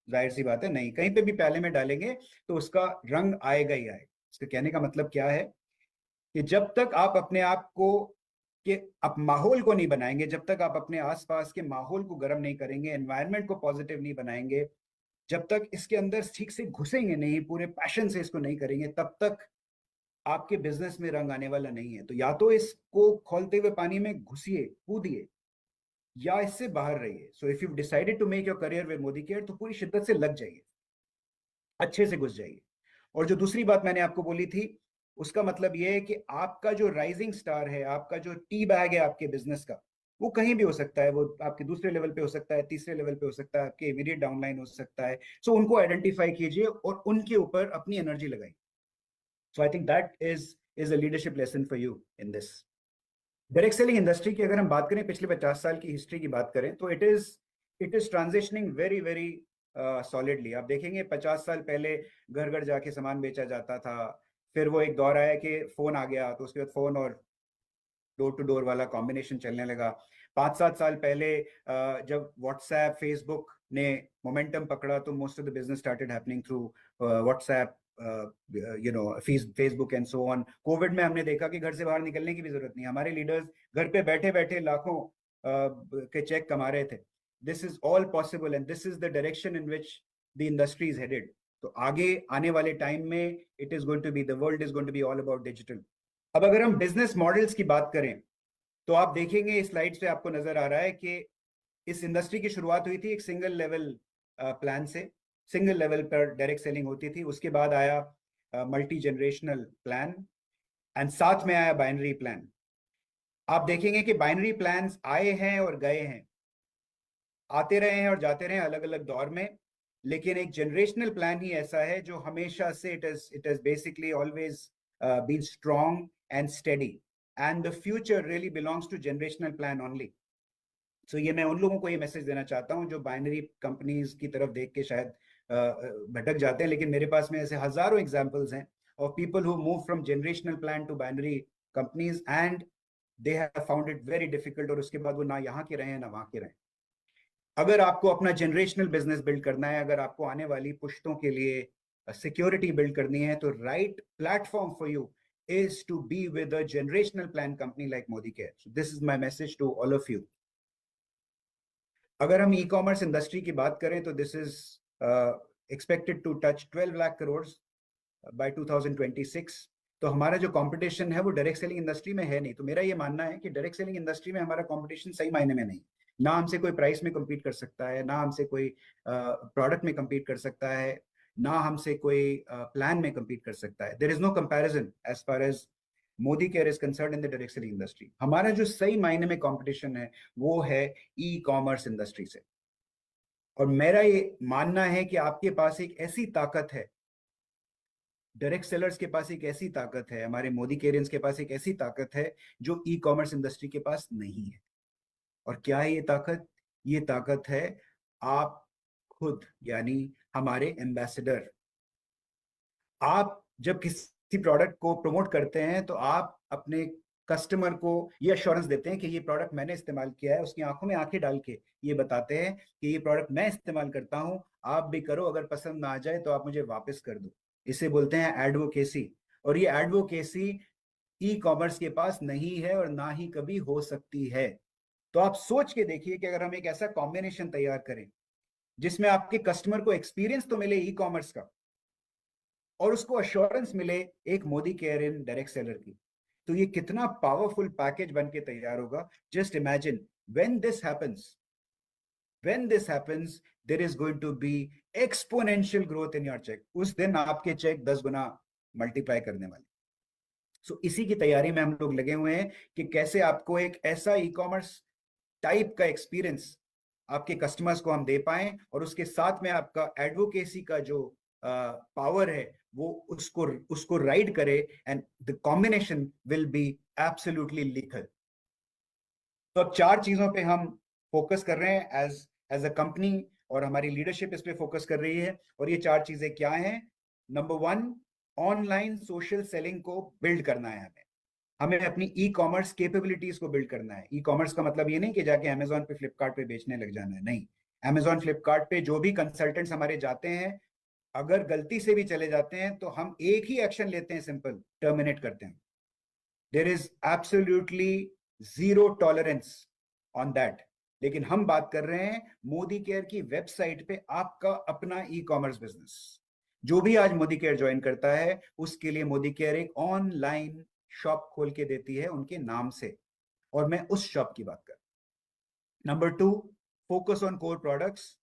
जाहिर सी बात है नहीं। कहीं पे भी प्याले में डालेंगे तो उसका रंग आएगा ही आएगा। इसका कहने का मतलब क्या है कि जब तक आप अपने आप को, कि आप माहौल को नहीं बनाएंगे, जब तक आप अपने आसपास के माहौल को गर्म नहीं करेंगे, एनवायरनमेंट को पॉजिटिव नहीं बनाएंगे, जब तक इसके अंदर ठीक से घुसेंगे नहीं, पूरे पैशन से इसको नहीं करेंगे, तब तक आपके बिजनेस में रंग आने वाला नहीं है। तो या तो इसको खोलते हुए पानी में घुसिए, कूदिए, या इससे बाहर रहिए। So if you decided to make your career with Modi care, तो पूरी शिद्दत से लग जाइए, अच्छे से घुस जाइए। और जो दूसरी बात मैंने आपको बोली थी, उसका मतलब यह है कि आपका जो राइजिंग स्टार है, आपका जो टी बैग है आपके बिजनेस का, वो कहीं भी हो सकता है। वो आपके दूसरे लेवल पे हो सकता है, तीसरे लेवल पे हो सकता है, आपके इमीडिएट डाउनलाइन हो सकता है। सो उनको आइडेंटिफाई कीजिए और उनके ऊपर अपनी एनर्जी लगाइए। So I think that is a leadership lesson for you in this. Direct selling industry की अगर हम बात करें, पिछले 50 साल की हिस्ट्री की बात करें, तो it is transitioning very very solidly. आप देखेंगे 50 साल पहले घर घर जाके सामान बेचा जाता था, फिर वो एक दौर आया कि फोन आ गया, तो उसके बाद फोन और डोर टू डोर वाला कॉम्बिनेशन चलने लगा। 5-7 साल पहले जब व्हाट्सएप, फेसबुक ने मोमेंटम पकड़ा, तो most of the business started happening through WhatsApp, Facebook and so on. Covid में हमने देखा कि घर से बाहर निकलने की भी जरूरत नहीं, हमारे लीडर्स घर पे बैठे बैठे लाखों के चेक कमा रहे थे। This is all possible and this is the direction in which the industry is headed. तो आगे आने वाले टाइम में it is going to be, the world is going to be all about digital. अब अगर हम बिजनेस मॉडल्स की बात करें, तो आप देखेंगे इस स्लाइड से आपको नजर आ रहा है कि इस इंडस्ट्री की शुरुआत हुई थी एक सिंगल लेवल प्लान से। सिंगल लेवल पर डायरेक्ट सेलिंग होती थी, उसके बाद आया मल्टी जनरेशनल प्लान, एंड साथ में आया बाइनरी प्लान। आप देखेंगे कि बाइनरी प्लान्स आए हैं और गए हैं। आते रहे हैं और जाते रहे हैं अलग अलग दौर में, लेकिन एक जनरेशनल प्लान ही ऐसा है जो हमेशा से it is basically always been strong and steady, and the future really belongs to generational plan only. So ये मैं उन लोगों को ये मैसेज देना चाहता हूँ जो बाइनरी कंपनीज की तरफ देख के शायद भटक जाते हैं, लेकिन मेरे पास में ऐसे हजारों एग्जांपल्स हैं of people who move from generational plan to binary companies and they have found it very difficult, और उसके बाद वो ना यहाँ के रहे ना वहां के रहे। अगर आपको अपना जनरेशनल बिजनेस बिल्ड करना है, अगर आपको आने वाली पुश्तों के लिए सिक्योरिटी बिल्ड करनी है, तो right platform for you is to be with a generational plan company like Modicare. So this is my message to all of you. अगर हम ई कॉमर्स इंडस्ट्री की बात करें तो this is expected to touch 12 lakh crore by 2026। तो हमारा जो competition है वो डायरेक्ट सेलिंग इंडस्ट्री में है नहीं। तो मेरा ये मानना है कि डायरेक्ट सेलिंग इंडस्ट्री में हमारा कंपटीशन सही मायने में नहीं, ना हमसे कोई प्राइस में कम्पीट कर सकता है, ना हमसे कोई प्रोडक्ट में कम्पीट कर सकता है, ना हमसे कोई प्लान में कम्पीट कर सकता है। There is no comparison as far as Modicare is concerned in the direct selling industry. हमारा जो सही मायने में कंपटीशन है वो है ई कॉमर्स इंडस्ट्री से। और मेरा ये मानना है कि आपके पास एक ऐसी ताकत है, डायरेक्ट सेलर्स के पास एक ऐसी ताकत है, हमारे मोदिकेरियंस के पास एक ऐसी ताकत है जो ई कॉमर्स इंडस्ट्री के पास नहीं है। और क्या है ये ताकत? ये ताकत है आप खुद, यानी हमारे एम्बेसडर। आप जब किसी प्रोडक्ट को प्रमोट करते हैं तो आप अपने कस्टमर को ये अश्योरेंस देते हैं कि ये प्रोडक्ट मैंने इस्तेमाल किया है, उसकी आंखों में आंखें डाल के ये बताते हैं कि ये प्रोडक्ट मैं इस्तेमाल करता हूं, आप भी करो, अगर पसंद ना आ जाए तो आप मुझे वापस कर दो। इसे बोलते हैं एडवोकेसी। और ये एडवोकेसी ई कॉमर्स के पास नहीं है और ना ही कभी हो सकती है। तो आप सोच के देखिए कि अगर हम एक ऐसा कॉम्बिनेशन तैयार करें जिसमें आपके कस्टमर को एक्सपीरियंस तो मिले ई कॉमर्स का और उसको अश्योरेंस मिले एक Modi care in direct seller की, तो ये कितना पावरफुल पैकेज बन के तैयार होगा। Just imagine when this happens, there is going to be exponential growth in your cheque. उस दिन आपके चेक 10 गुना मल्टीप्लाई करने वाले। सो इसी की तैयारी में हम लोग लगे हुए हैं कि कैसे आपको एक ऐसा ई कॉमर्स टाइप का एक्सपीरियंस आपके कस्टमर्स को हम दे पाए, और उसके साथ में आपका एडवोकेसी का जो पावर है वो उसको उसको राइड करे, and the combination will be absolutely lethal. तो अब 4 चीजों पे हम फोकस कर रहे हैं एज एज अ कंपनी, और हमारी लीडरशिप इस पे फोकस कर रही है। और ये 4 चीजें क्या हैं? नंबर 1, ऑनलाइन सोशल सेलिंग को बिल्ड करना है। हमें अपनी ई कॉमर्स कैपेबिलिटीज को बिल्ड करना है। ई कॉमर्स का मतलब ये नहीं कि जाके अमेजोन पे फ्लिपकार्ट पे बेचने लग जाना है, नहीं। अमेजोन फ्लिपकार्ट पे जो भी कंसल्टेंट्स हमारे जाते हैं, अगर गलती से भी चले जाते हैं तो हम एक ही एक्शन लेते हैं, सिंपल, टर्मिनेट करते हैं। There is absolutely zero tolerance on that. लेकिन हम बात कर रहे हैं मोदी केयर की वेबसाइट पे आपका अपना ई कॉमर्स बिजनेस। जो भी आज मोदी केयर ज्वाइन करता है उसके लिए मोदी केयर एक ऑनलाइन शॉप खोल के देती है उनके नाम से, और मैं उस शॉप की बात कर। Number 2, focus on core products.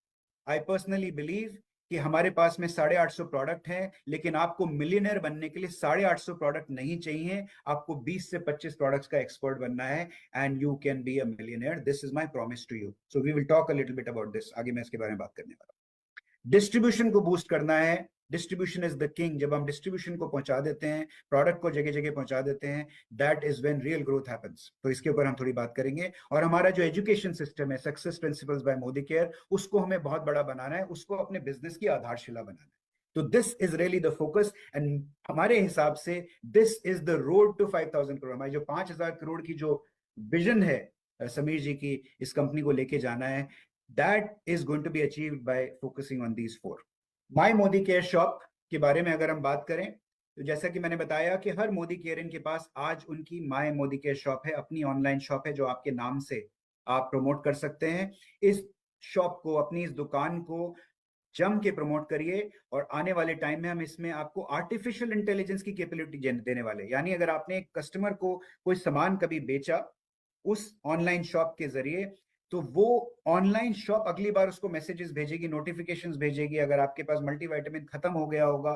I personally believe कि हमारे पास में 850 प्रोडक्ट हैं, लेकिन आपको मिलियनर बनने के लिए 850 प्रोडक्ट नहीं चाहिए, आपको 20 से 25 प्रोडक्ट्स का एक्सपर्ट बनना है, and you can be a millionaire. This is my promise to you. So we will talk a little bit about this, आगे मैं इसके बारे में बात करने वाला हूं। डिस्ट्रीब्यूशन को बूस्ट करना है। Distribution is the king. जब हम डिस्ट्रीब्यूशन को पहुंचा देते हैं, प्रोडक्ट को जगह जगह पहुंचा देते हैं, that is when real growth happens. तो इसके ऊपर हम थोड़ी बात करेंगे। और हमारा जो एजुकेशन सिस्टम है, success principles by Modi care, उसको हमें बहुत बड़ा बनाना है, उसको अपने बिजनेस की आधारशिला बनाना है। तो this is really the focus, and हमारे हिसाब से this is the road to 5000 crore. हमारी जो 5000 करोड़ की जो विजन है समीर जी की, इस कंपनी को लेके जाना है, that is going to be achieved by focusing on these 4। My Modi care shop के बारे में अगर हम बात करें तो जैसा कि मैंने बताया कि हर मोदी केयर के पास आज उनकी माई मोदी केयर शॉप है, अपनी ऑनलाइन शॉप है जो आपके नाम से आप प्रमोट कर सकते हैं। इस शॉप को, अपनी इस दुकान को जम के प्रमोट करिए, और आने वाले टाइम में हम इसमें आपको आर्टिफिशियल इंटेलिजेंस की कैपेबिलिटी देने वाले। यानी अगर आपने एक कस्टमर को कोई सामान कभी बेचा उस ऑनलाइन शॉप के जरिए, तो वो ऑनलाइन शॉप अगली बार उसको मैसेजेस भेजेगी, नोटिफिकेशंस भेजेगी। अगर आपके पास मल्टीविटामिन खत्म हो गया होगा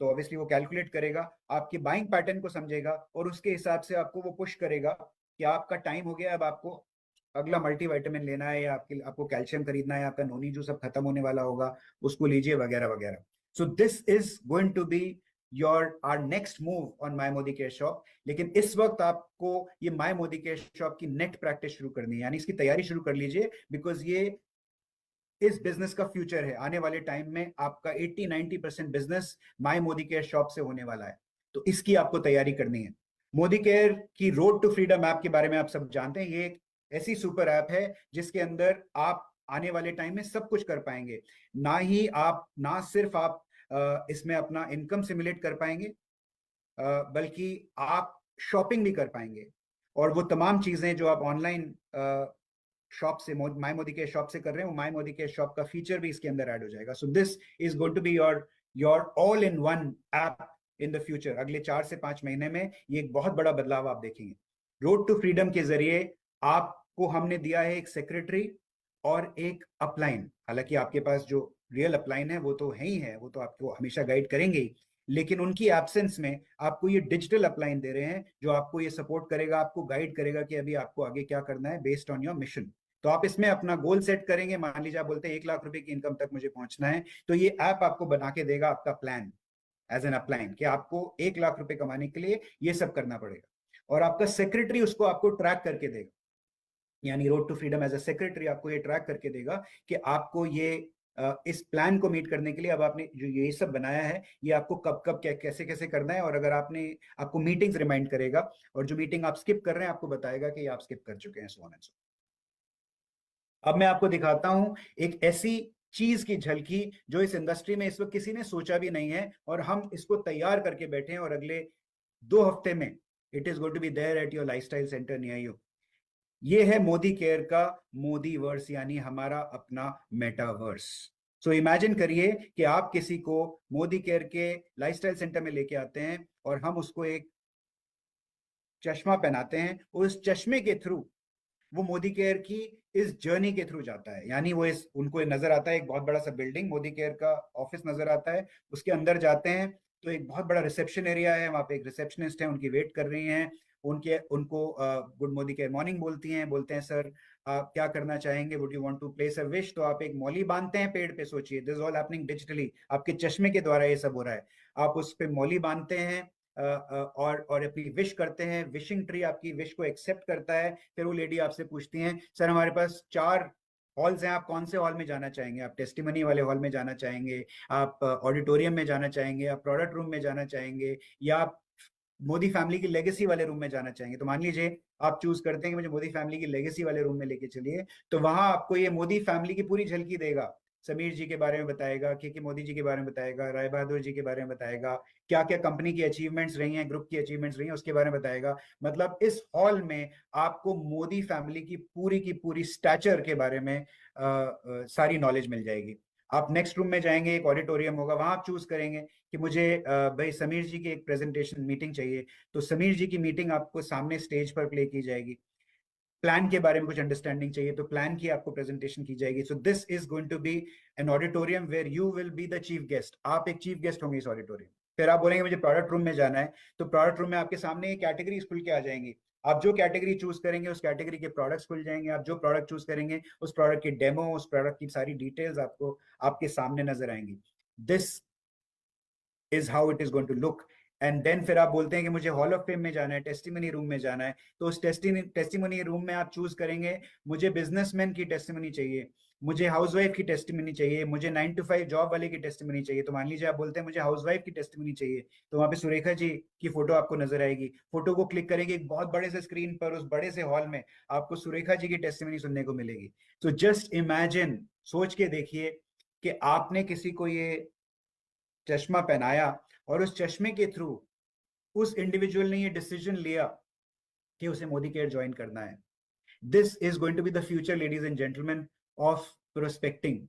तो ऑब्वियसली वो कैलकुलेट करेगा, आपके बाइंग पैटर्न को समझेगा, और उसके हिसाब से आपको वो पुश करेगा कि आपका टाइम हो गया, अब आपको अगला मल्टीविटामिन लेना है या आपको कैल्शियम खरीदना है, आपका नोनी जूस अब खत्म होने वाला होगा, उसको लीजिए वगैरह वगैरह। So this is going to be your are next move on my Modi care shop. लेकिन इस वक्त आपको ये माई मोदी केयर शॉप की नेट प्रैक्टिस शुरू करनी है, यानी इसकी तैयारी शुरू कर लीजिए, बिकॉज ये इस बिजनेस का फ्यूचर है। आने वाले टाइम में आपका 80-90% बिजनेस माई मोदी केयर शॉप से होने वाला है, तो इसकी आपको तैयारी करनी है। मोदी केयर की रोड टू फ्रीडम ऐप के बारे में आप सब जानते हैं। ये एक ऐसी सुपर ऐप है जिसके अंदर आप आने वाले टाइम में सब कुछ कर पाएंगे। ना सिर्फ आप इसमें अपना इनकम सिमुलेट कर पाएंगे, बल्कि आप शॉपिंग भी कर पाएंगे, और वो तमाम चीजें जो आप ऑनलाइन शॉप से, माई मोदी के शॉप से कर रहे हैं, वो माई मोदी के शॉप का फीचर भी इसके अंदर ऐड हो जाएगा। So this is going to be your all in one app in the future. अगले 4 से 5 महीने में ये एक बहुत बड़ा बदलाव आप देखेंगे। रोड टू फ्रीडम के जरिए आपको हमने दिया है एक सेक्रेटरी और एक अपलाइन। हालांकि आपके पास जो रियल अपलाइन है वो तो है ही है, वो तो आपको हमेशा गाइड करेंगे ही, लेकिन उनकी एब्सेंस में आपको ये डिजिटल अपलाइन दे रहे हैं जो आपको ये सपोर्ट करेगा, आपको गाइड करेगा कि अभी आपको आगे क्या करना है बेस्ड ऑन योर मिशन। तो आप इसमें अपना गोल सेट करेंगे, मान लीजिए आप बोलते हैं 1 लाख रुपए की इनकम तक मुझे पहुंचना है, तो ये ऐप आपको बना के देगा आपका प्लान एज एन अपलाइन कि आपको 1 लाख रुपए कमाने के लिए ये सब करना पड़ेगा, और आपका सेक्रेटरी उसको आपको ट्रैक करके देगा। यानी road to freedom as a secretary आपको ये ट्रैक करके देगा कि आपको ये इस प्लान को मीट करने के लिए अब आपने जो ये सब बनाया है ये आपको कब कब क्या कैसे कैसे करना है, और अगर आपको मीटिंग्स रिमाइंड करेगा, और जो मीटिंग आप स्किप कर रहे हैं आपको बताएगा कि आप स्किप कर चुके हैं, सो ऑन एंड सो। अब मैं आपको दिखाता हूं एक ऐसी चीज की झलकी जो इस इंडस्ट्री में इस वक्त किसी ने सोचा भी नहीं है, और हम इसको तैयार करके बैठे हैं, और अगले 2 हफ्ते में it is going to be there at your lifestyle centre near you. ये है मोदी केयर का मोदी वर्स, यानी हमारा अपना मेटावर्स। सो इमेजिन करिए कि आप किसी को मोदी केयर के लाइफस्टाइल सेंटर में लेके आते हैं, और हम उसको एक चश्मा पहनाते हैं, और उस चश्मे के थ्रू वो मोदी केयर की इस जर्नी के थ्रू जाता है। यानी वो उनको नजर आता है एक बहुत बड़ा सा बिल्डिंग, मोदी केयर का ऑफिस नजर आता है, उसके अंदर जाते हैं तो एक बहुत बड़ा रिसेप्शन एरिया है, वहां पे एक रिसेप्शनिस्ट है, उनकी वेट कर रही हैं, उनको गुड मोदी केयर मॉर्निंग बोलती हैं, बोलते हैं सर आप क्या करना चाहेंगे, would you want to place a wish. तो आप एक मौली बांधते हैं पेड़ पे, सोचिए दिस ऑल हैपनिंग डिजिटली, आपके चश्मे के द्वारा ये सब हो रहा है। आप उस पे मौली बांधते हैं और अपनी विश करते हैं, विशिंग ट्री आपकी विश को एक्सेप्ट करता है। फिर वो लेडी आपसे पूछती हैं सर हमारे पास 4 हॉल्स हैं, आप कौन से हॉल में जाना चाहेंगे, आप टेस्टिमनी वाले हॉल में जाना चाहेंगे, आप ऑडिटोरियम में जाना चाहेंगे, आप प्रोडक्ट रूम में जाना चाहेंगे, या आप मोदी फैमिली की लेगेसी वाले रूम में जाना चाहेंगे। तो मान लीजिए आप चूज करते हैं कि मुझे मोदी फैमिली की लेगेसी वाले रूम में लेके चलिए, तो वहां आपको ये मोदी फैमिली की पूरी झलकी देगा। समीर जी के बारे में बताएगा, के मोदी जी के बारे में बताएगा, राय बहादुर जी के बारे में बताएगा, क्या क्या कंपनी की अचीवमेंट्स रही हैं, ग्रुप की अचीवमेंट्स रही हैं, उसके बारे में बताएगा। मतलब इस हॉल में आपको मोदी फैमिली की पूरी स्टैचर के बारे में सारी नॉलेज मिल जाएगी। आप नेक्स्ट रूम में जाएंगे, एक ऑडिटोरियम होगा, वहां आप चूज करेंगे कि मुझे भाई समीर जी की एक प्रेजेंटेशन मीटिंग चाहिए, तो समीर जी की मीटिंग आपको सामने स्टेज पर प्ले की जाएगी। प्लान के बारे में कुछ अंडरस्टैंडिंग चाहिए तो प्लान की आपको प्रेजेंटेशन की जाएगी। So this is going to be an auditorium where you will be the chief guest, आप एक चीफ गेस्ट होंगे इस ऑडिटोरियम। फिर आप बोलेंगे मुझे प्रोडक्ट रूम में जाना है, तो प्रोडक्ट रूम में आपके सामने कैटेगरी खुल के आ जाएंगी, आप जो कैटेगरी चूज करेंगे उस कैटेगरी के प्रोडक्ट्स खुल जाएंगे, आप जो प्रोडक्ट चूज करेंगे उस प्रोडक्ट की डेमो, उस प्रोडक्ट की सारी डिटेल्स आपको आपके सामने नजर आएंगी। This is how it is going to look. And then फिर आप बोलते हैं कि मुझे हॉल ऑफ फेम में जाना है, टेस्टिमनी रूम में जाना है, तो उस टेस्टिमनी रूम में आप चूज करेंगे मुझे बिजनेसमैन की टेस्टिमनी चाहिए, मुझे हाउसवाइफ की टेस्टिमनी चाहिए, मुझे 9 to 5 जॉब वाले की टेस्टिमनी चाहिए। तो मान लीजिए आप बोलते हैं मुझे हाउसवाइफ की टेस्टिमनी चाहिए, तो वहां पे सुरेखा जी की फोटो आपको नजर आएगी। फोटो को क्लिक करेंगे, एक बहुत बड़े से स्क्रीन पर उस बड़े से हॉल में आपको सुरेखा जी की टेस्टिमनी सुनने को मिलेगी। तो जस्ट इमेजिन, सोच के देखिए कि आपने किसी को ये चश्मा पहनाया, और उस चश्मे के थ्रू उस इंडिविजुअल ने ये डिसीजन लिया कि उसे मोदी केयर ज्वाइन करना है। This is going to be the future ladies and gentleman of prospecting.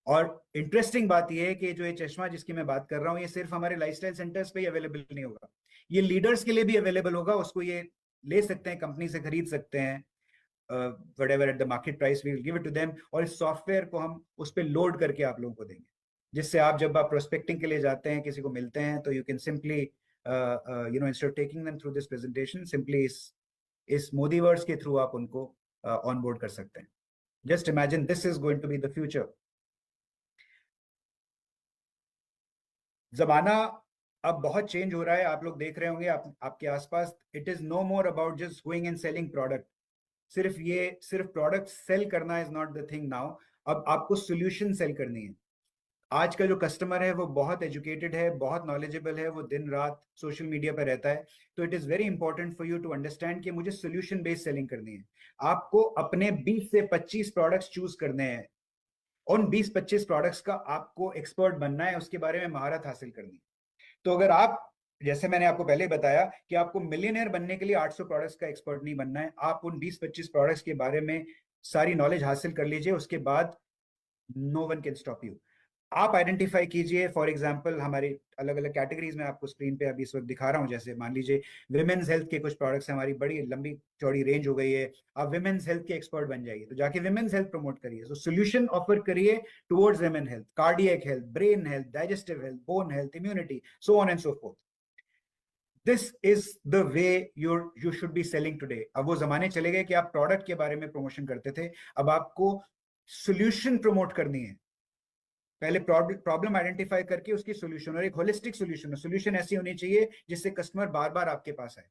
और इंटरेस्टिंग बात यह है कि जो ये चश्मा जिसकी मैं बात कर रहा हूं ये सिर्फ हमारे लाइफस्टाइल सेंटर्स पे ही अवेलेबल नहीं होगा, ये लीडर्स के लिए भी अवेलेबल होगा। उसको ये ले सकते हैं, कंपनी से खरीद सकते हैं, whatever at the market price we will give it to them, और इस सॉफ्टवेयर को हम उस पर लोड करके आप लोगों को देंगे, जिससे आप जब आप प्रोस्पेक्टिंग के लिए जाते हैं, किसी को मिलते हैं, तो you can simply instead of taking them through this presentation, simply इस मोदीवर्स के थ्रू आप उनको ऑनबोर्ड कर सकते हैं। Just imagine, this is going to be the future. जमाना अब बहुत चेंज हो रहा है, आप लोग देख रहे होंगे आपके आसपास। It is no more about just going and selling product. सिर्फ प्रोडक्ट सेल करना is not the thing now. अब आपको सोल्यूशन सेल करनी है। आज का जो कस्टमर है वो बहुत एजुकेटेड है, बहुत नॉलेजेबल है, वो दिन रात सोशल मीडिया पर रहता है। तो it is very important for you to understand कि मुझे सोल्यूशन बेस्ड सेलिंग करनी है। आपको अपने 20 से 25 प्रोडक्ट्स चूज करने हैं। उन 20-25 प्रोडक्ट्स का आपको एक्सपर्ट बनना है, उसके बारे में महारत हासिल करनी है। तो अगर आप, जैसे मैंने आपको पहले बताया कि आपको मिलियनेयर बनने के लिए 800 प्रोडक्ट्स का एक्सपर्ट नहीं बनना है, आप उन 20-25 प्रोडक्ट्स के बारे में सारी नॉलेज हासिल कर लीजिए, उसके बाद no one can stop you. आप आइडेंटिफाई कीजिए, फॉर एग्जांपल हमारी अलग अलग कैटेगरीज में आपको स्क्रीन पे अभी इस वक्त दिखा रहा हूं। जैसे मान लीजिए विमेन्स हेल्थ के कुछ प्रोडक्ट्स हैं, हमारी बड़ी लंबी चौड़ी रेंज हो गई है। आप विमेन्स हेल्थ के एक्सपर्ट बन जाइए, तो जाके विमेन्स हेल्थ प्रमोट करिए। सो सोल्यूशन ऑफर करिए towards women health, cardiac health, brain health, digestive health, bone health, immunity, so on and so fourth. This is the way you should be selling today. अब वो जमाने चले गए कि आप product के बारे में प्रमोशन करते थे, अब आपको सोल्यूशन प्रमोट करनी है। पहले प्रॉब्लम आइडेंटिफाई करके उसकी सोल्यूशन, और एक होलिस्टिक सोल्यूशन ऐसी होनी चाहिए जिससे कस्टमर बार बार आपके पास आए।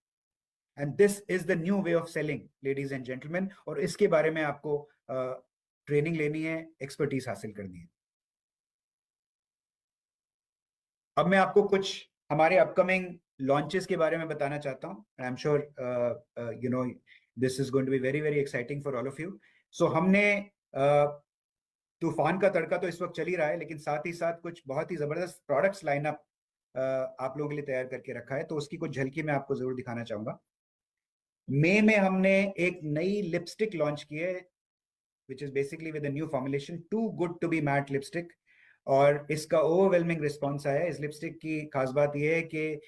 And this is the new way of selling, ladies and gentleman. और इसके बारे में आपको ट्रेनिंग लेनी है, एक्सपर्टीज हासिल करनी है। अब मैं आपको कुछ हमारे अपकमिंग लॉन्चेस के बारे में बताना चाहता हूँ। I am sure you know this is going to be very very exciting for all of you. So हमने तूफान का तड़का तो इस वक्त चल ही रहा है, लेकिन साथ ही साथ कुछ बहुत ही जबरदस्त प्रोडक्ट्स लाइनअप आप लोगों के लिए तैयार करके रखा है। तो उसकी कुछ झलकी मैं आपको जरूर दिखाना चाहूंगा। मई में हमने एक नई लिपस्टिक लॉन्च की है, which is basically with new formulation, to good to be matte lipstick. और इसका ओवरवेलमिंग रिस्पॉन्स आया है। इस लिपस्टिक की खास बात यह है कि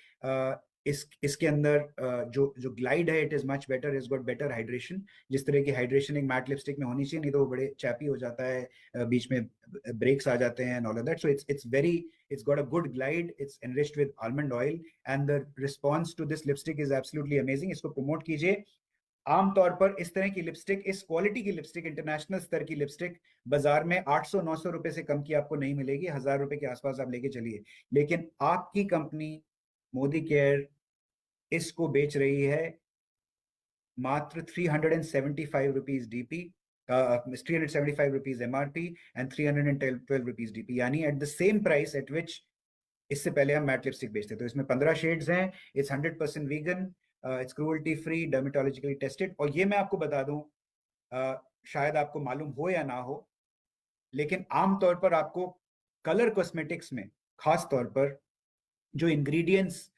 इसके अंदर जो जो ग्लाइड है, it is much better, is got better hydration. जिस तरह की हाइड्रेशन एक मैट लिपस्टिक में होनी चाहिए, नहीं तो वो बड़े चैपी हो जाता है, बीच में ब्रेक्स आ जाते हैं, all of that. So it's got a good glide, it's enriched with almond oil, and the response to this lipstick is absolutely amazing. इसको प्रमोट कीजिए। आमतौर पर इस तरह की लिपस्टिक, इस क्वालिटी की लिपस्टिक, इंटरनेशनल स्तर की लिपस्टिक बाजार में 800-900 रुपए से कम की आपको नहीं मिलेगी। 1000 रुपए के आसपास आप लेके चलिए। लेकिन आपकी कंपनी मोदी केयर इसको बेच रही है मात्र 375 rupees DP, 375 rupees MRP and 312 rupees DP, यानी at the same price at which इससे पहले हम मैट लिपस्टिक बेचते। तो इसमें 15 शेड्स हैं। It's 100% vegan, it's cruelty free, dermatologically tested. और ये मैं आपको बता दूं, शायद आपको मालूम हो या ना हो, लेकिन आमतौर पर आपको कलर कॉस्मेटिक्स में खास तौर पर जो इंग्रेडिएंट्स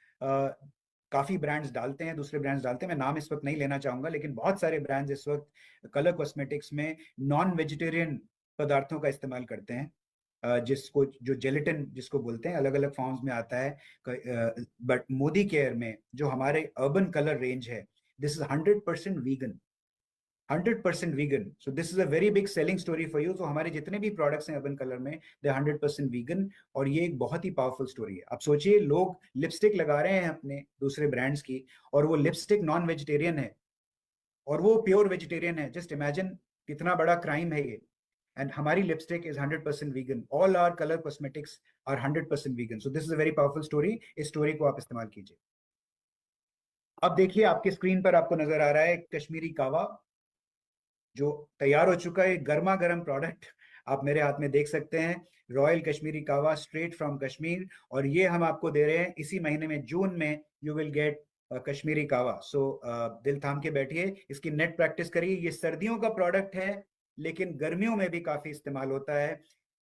काफी ब्रांड्स डालते हैं, दूसरे ब्रांड्स डालते हैं, मैं नाम इस वक्त नहीं लेना चाहूंगा, लेकिन बहुत सारे ब्रांड्स इस वक्त कलर कॉस्मेटिक्स में नॉन वेजिटेरियन पदार्थों का इस्तेमाल करते हैं, जिसको जो जेलेटिन जिसको बोलते हैं, अलग अलग फॉर्म्स में आता है। बट मोदी केयर में जो हमारे अर्बन कलर रेंज है, this is 100% vegan, 100% vegan. So this is a very big selling story for you. तो हमारे जितने भी प्रोडक्ट्स हैं अर्बन कलर में, दे 100% वीगन। और ये एक बहुत ही पावरफुल स्टोरी है। आप सोचिए, लोग लिपस्टिक लगा रहे हैं अपने दूसरे ब्रांड्स की, और वो लिपस्टिक नॉन वेजिटेरियन है और वो प्योर वेजिटेरियन है। जस्ट इमेजिन कितना बड़ा क्राइम है ये। एंड हमारी lipstick is 100% vegan. All our colour cosmetics are 100% vegan. So this is a very powerful story. इस स्टोरी को आप इस्तेमाल कीजिए। अब देखिए, आपकी स्क्रीन पर आपको नजर आ रहा है कश्मीरी कावा, जो तैयार हो चुका है। गर्मा गर्म प्रोडक्ट आप मेरे हाथ में देख सकते हैं, रॉयल कश्मीरी कावा स्ट्रेट फ्रॉम कश्मीर। और ये हम आपको दे रहे हैं इसी महीने में, जून में यू विल गेट कश्मीरी कावा। सो दिल थाम के बैठिए, इसकी नेट प्रैक्टिस करिए। ये सर्दियों का प्रोडक्ट है, लेकिन गर्मियों में भी काफी इस्तेमाल होता है।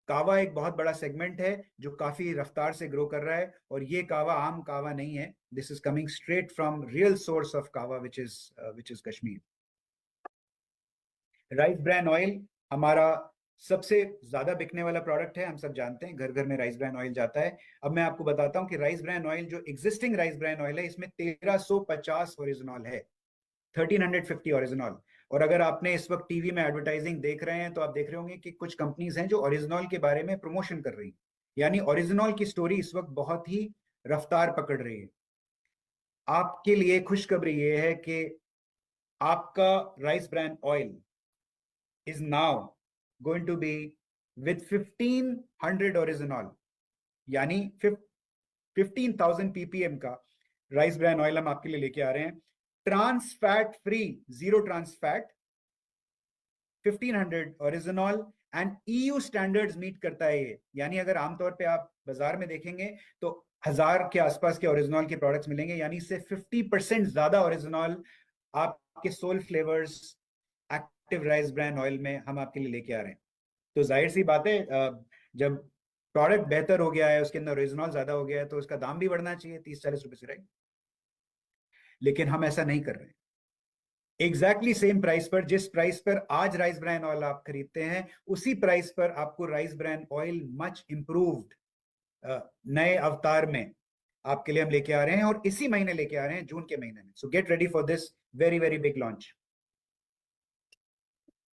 कावा एक बहुत बड़ा सेगमेंट है जो काफी रफ्तार से ग्रो कर रहा है, और ये कावा आम कावा नहीं है। This is coming straight from real source of kahwa, which is Kashmir. Rice bran oil हमारा सबसे ज्यादा बिकने वाला प्रोडक्ट है। हम सब जानते हैं, घर घर में राइस ब्रान ऑयल जाता है। अब मैं आपको बताता हूं कि राइस ब्रान ऑयल, जो एग्जिस्टिंग राइस ब्रान ऑयल है, इसमें 1350 ओरिजिनॉल है, 1350 ओरिजिनॉल। और अगर आपने इस वक्त टीवी में एडवर्टाइजिंग देख रहे हैं, तो आप देख रहे होंगे कि कुछ कंपनीज हैं जो ओरिजिनॉल के बारे में प्रमोशन कर रही हैं, यानी ओरिजिनॉल की स्टोरी इस वक्त बहुत ही रफ्तार पकड़ रही है। आपके लिए खुशखबरी ये है कि आपका rice bran oil is now going to be with 1500 oryzanol, यानी 15,000 ppm का राइस ब्रान ऑयल हम आपके लिए लेके आ रहे हैं, trans fat free, zero trans fat, 1500 original and EU standards meet करता है ये। यानी अगर आमतौर पे आप बाजार में देखेंगे तो 1000 के आसपास के ओरिजिनल के प्रोडक्ट्स मिलेंगे, यानी इससे 50% ज्यादा ओरिजिनल आपके soul flavours active rice bran oil में हम आपके लिए लेके आ रहे हैं। तो जाहिर सी बात है, जब प्रोडक्ट बेहतर हो गया है, उसके अंदर ओरिजिनल ज्यादा हो गया है, तो उसका दाम भी बढ़ना चाहिए 30-40 रुपए से, राइट? लेकिन हम ऐसा नहीं कर रहे हैं। एग्जैक्टली सेम प्राइस पर, जिस प्राइस पर आज राइस ब्रान ऑयल आप खरीदते हैं, उसी प्राइस पर आपको rice bran oil much improved नए अवतार में आपके लिए हम लेके आ रहे हैं, और इसी महीने लेके आ रहे हैं, जून के महीने में। सो get ready for this very very big launch.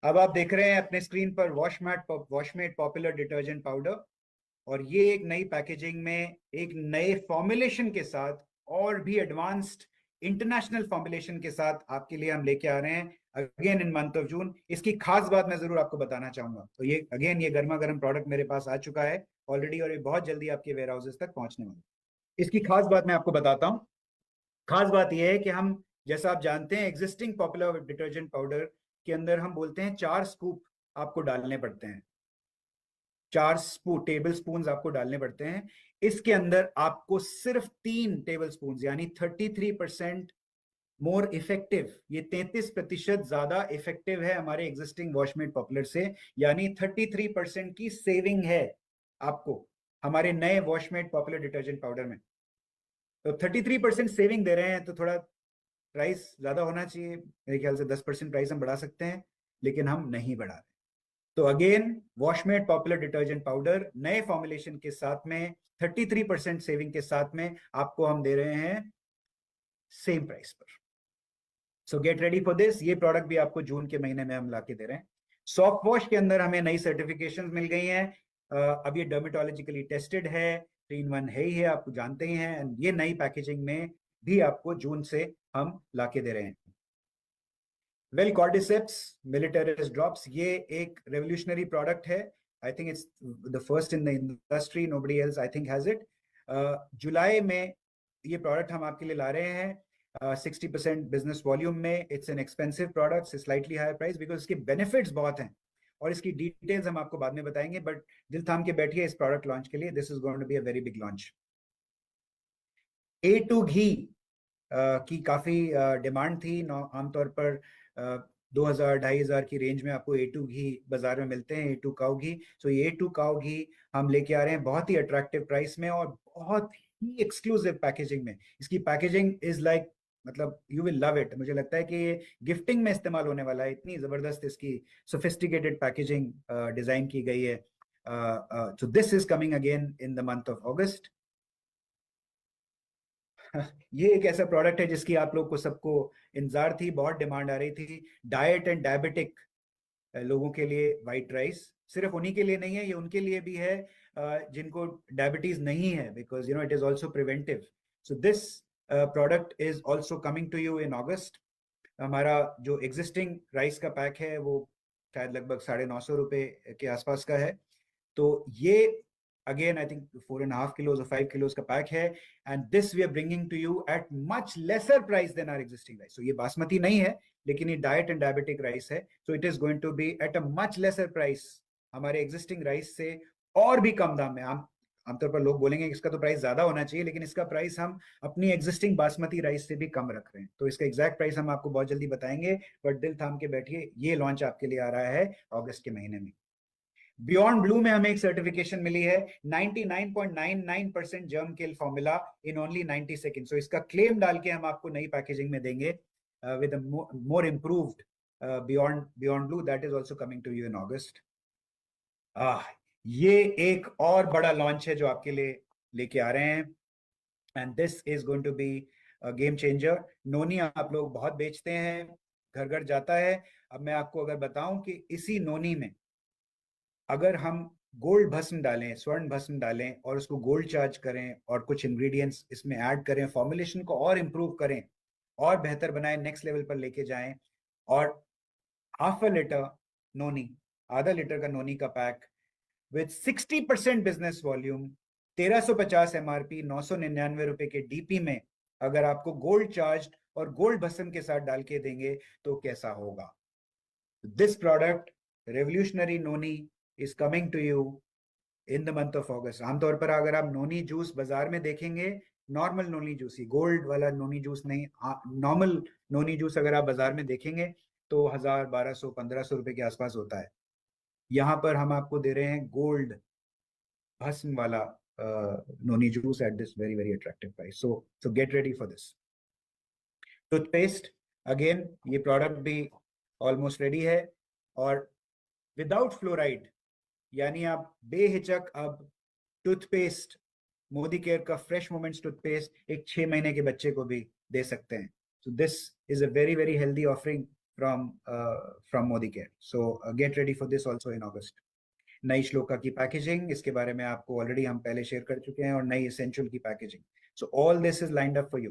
अब आप देख रहे हैं अपने स्क्रीन पर वॉशमेट पॉपुलर डिटर्जेंट पाउडर, और ये एक नई पैकेजिंग में एक नए फॉर्मुलेशन के साथ, और भी एडवांस्ड इंटरनेशनल फॉर्मुलेशन के साथ आपके लिए हम लेके आ रहे हैं again in month of June. इसकी खास बात मैं जरूर आपको बताना चाहूंगा। तो ये अगेन ये गर्मा गर्म प्रोडक्ट मेरे पास आ चुका है ऑलरेडी, और ये बहुत जल्दी आपके वेयर हाउसेस तक पहुंचने वाला है। इसकी खास बात मैं आपको बताता हूँ। खास बात यह है कि हम, जैसा आप जानते हैं, एग्जिस्टिंग पॉपुलर डिटर्जेंट पाउडर के अंदर हम बोलते हैं 4 स्कूप आपको डालने पड़ते हैं, 4 टेबल स्पून आपको डालने पड़ते हैं। इसके अंदर आपको सिर्फ 3 टेबल स्पून, यानी 33% मोर इफेक्टिव, ये 33% ज्यादा इफेक्टिव है हमारे एग्जिस्टिंग वॉशमेट पॉपुलर से, यानी 33% की सेविंग है आपको हमारे नए वॉशमेट पॉपुलर डिटर्जेंट पाउडर में। तो 33% सेविंग दे रहे हैं, तो थोड़ा प्राइस ज्यादा होना चाहिए। मेरे ख्याल से 10% प्राइस हम बढ़ा सकते हैं, लेकिन हम नहीं बढ़ा रहे। तो अगेन वॉशमेट पॉपुलर डिटर्जेंट पाउडर नए फॉर्मुलेशन के साथ में 33% सेविंग के साथ में आपको हम दे रहे हैं सेम प्राइस पर। सो गेट रेडी फॉर दिस। ये प्रोडक्ट भी आपको जून के महीने में हम लाके दे रहे हैं। सॉफ्ट वॉश के अंदर हमें नई सर्टिफिकेशंस मिल गई हैं। अब ये डर्मेटोलॉजिकली टेस्टेड है, 3-in-1 है ही है, आप जानते ही हैं। एंड ये नई पैकेजिंग में भी आपको जून से हम लाके दे रहे हैं। वेल, कॉर्डिसेप्स मिलिटरिस ड्रॉप्स, ये एक रेवोल्यूशनरी प्रोडक्ट है। I think it's the first in the industry, nobody else I think has it. जुलाई में ये प्रोडक्ट हम आपके लिए ला रहे हैं 60% बिजनेस वॉल्यूम में। It's an expensive product, slightly higher price, because इसके बेनिफिट्स बहुत हैं, और इसकी डिटेल्स हम आपको बाद में बताएंगे। बट दिल थाम के बैठिए इस प्रोडक्ट लॉन्च के लिए। This is going to be a very big launch. A2 घी की काफी डिमांड थी। आमतौर पर 2000-2500 की रेंज में आपको A2 घी बाजार में मिलते हैं, A2 काऊ घी। सो ये A2 काऊ घी हम लेके आ रहे हैं बहुत ही अट्रैक्टिव प्राइस में, और बहुत ही एक्सक्लूसिव पैकेजिंग में। इसकी पैकेजिंग इज लाइक, मतलब यू विल लव इट। मुझे लगता है कि ये गिफ्टिंग में इस्तेमाल होने वाला है, इतनी जबरदस्त इसकी सोफिस्टिकेटेड पैकेजिंग डिजाइन की गई है। सो this is coming again in the month of August. ये एक ऐसा प्रोडक्ट है जिसकी आप लोग को सबको इंतजार थी, बहुत डिमांड आ रही थी। डाइट एंड डायबिटिक लोगों के लिए व्हाइट राइस, सिर्फ उन्हीं के लिए नहीं है, ये उनके लिए भी है जिनको डायबिटीज नहीं है, because it is also preventive. So this product is also coming to you in August. हमारा जो एग्जिस्टिंग राइस का पैक है वो शायद लगभग 950 रुपए के आसपास का है। तो ये again I think 4.5 kilos or 5 kilos का पैक है, and this we are bringing to you at much lesser price than our existing rice. So ये बासमती नहीं है, लेकिन ये डाइट एंड डायबिटिक राइस है। So it is going to be at a much lesser price हमारे existing rice से, और भी कम दाम में। आमतौर पर लोग बोलेंगे कि इसका तो प्राइस ज्यादा होना चाहिए, लेकिन इसका प्राइस हम अपनी एग्जिस्टिंग बासमती राइस से भी कम रख रहे हैं। तो इसका एग्जैक्ट प्राइस हम आपको बहुत जल्दी बताएंगे, बट दिल थाम के बैठिए, ये लॉन्च आपके लिए आ रहा है अगस्त के महीने में। बियॉन्ड ब्लू में हमें एक सर्टिफिकेशन मिली है 99.99% germ kill formula in only 90 second. So इसका क्लेम डाल के हम आपको नई पैकेजिंग में देंगे with more improved beyond blue. That is also coming to you in August. ये एक और बड़ा लॉन्च है जो आपके लिए लेके आ रहे हैं, and this is going to be game changer. Noni आप लोग बहुत बेचते हैं, घर घर जाता है। अब मैं आपको अगर बताऊं कि इसी नोनी में अगर हम गोल्ड भस्म डालें, स्वर्ण भस्म डालें, और उसको गोल्ड चार्ज करें, और कुछ इंग्रेडिएंट्स इसमें ऐड करें, फॉर्मुलेशन को और इंप्रूव करें, और बेहतर बनाएं, नेक्स्ट लेवल पर लेके जाएं, और हाफ अ लीटर नोनी, आधा लीटर का नोनी का pack with 60% business volume, 1350 MRP, 999 रुपए के डीपी में अगर आपको गोल्ड चार्ज और गोल्ड भस्म के साथ डाल के देंगे तो कैसा होगा? This product revolutionary noni is coming to you in the month of August. आमतौर पर अगर आप नोनी जूस बाजार में देखेंगे, नॉर्मल नोनी जूस ही, गोल्ड वाला नोनी जूस नहीं, नॉर्मल नोनी जूस अगर आप बाजार में देखेंगे तो 1000, 1200, 1500 रुपए के आसपास होता है। यहाँ पर हम आपको दे रहे हैं गोल्ड भस्म वाला noni juice at this very very attractive price. So get ready for this. Toothpaste, again ये प्रोडक्ट भी ऑलमोस्ट रेडी है, और विदाउट फ्लोराइड, यानी आप बेहिचक अब टूथपेस्ट, मोदी केयर का फ्रेश मोमेंट्स टूथपेस्ट एक 6 महीने के बच्चे को भी दे सकते हैं। सो this is a very very healthy offering from Modi care. So get ready for this also in August. नई श्लोका की पैकेजिंग, इसके बारे में आपको ऑलरेडी हम पहले शेयर कर चुके हैं, और नई एसेंशियल की packaging. So all this is lined up for you.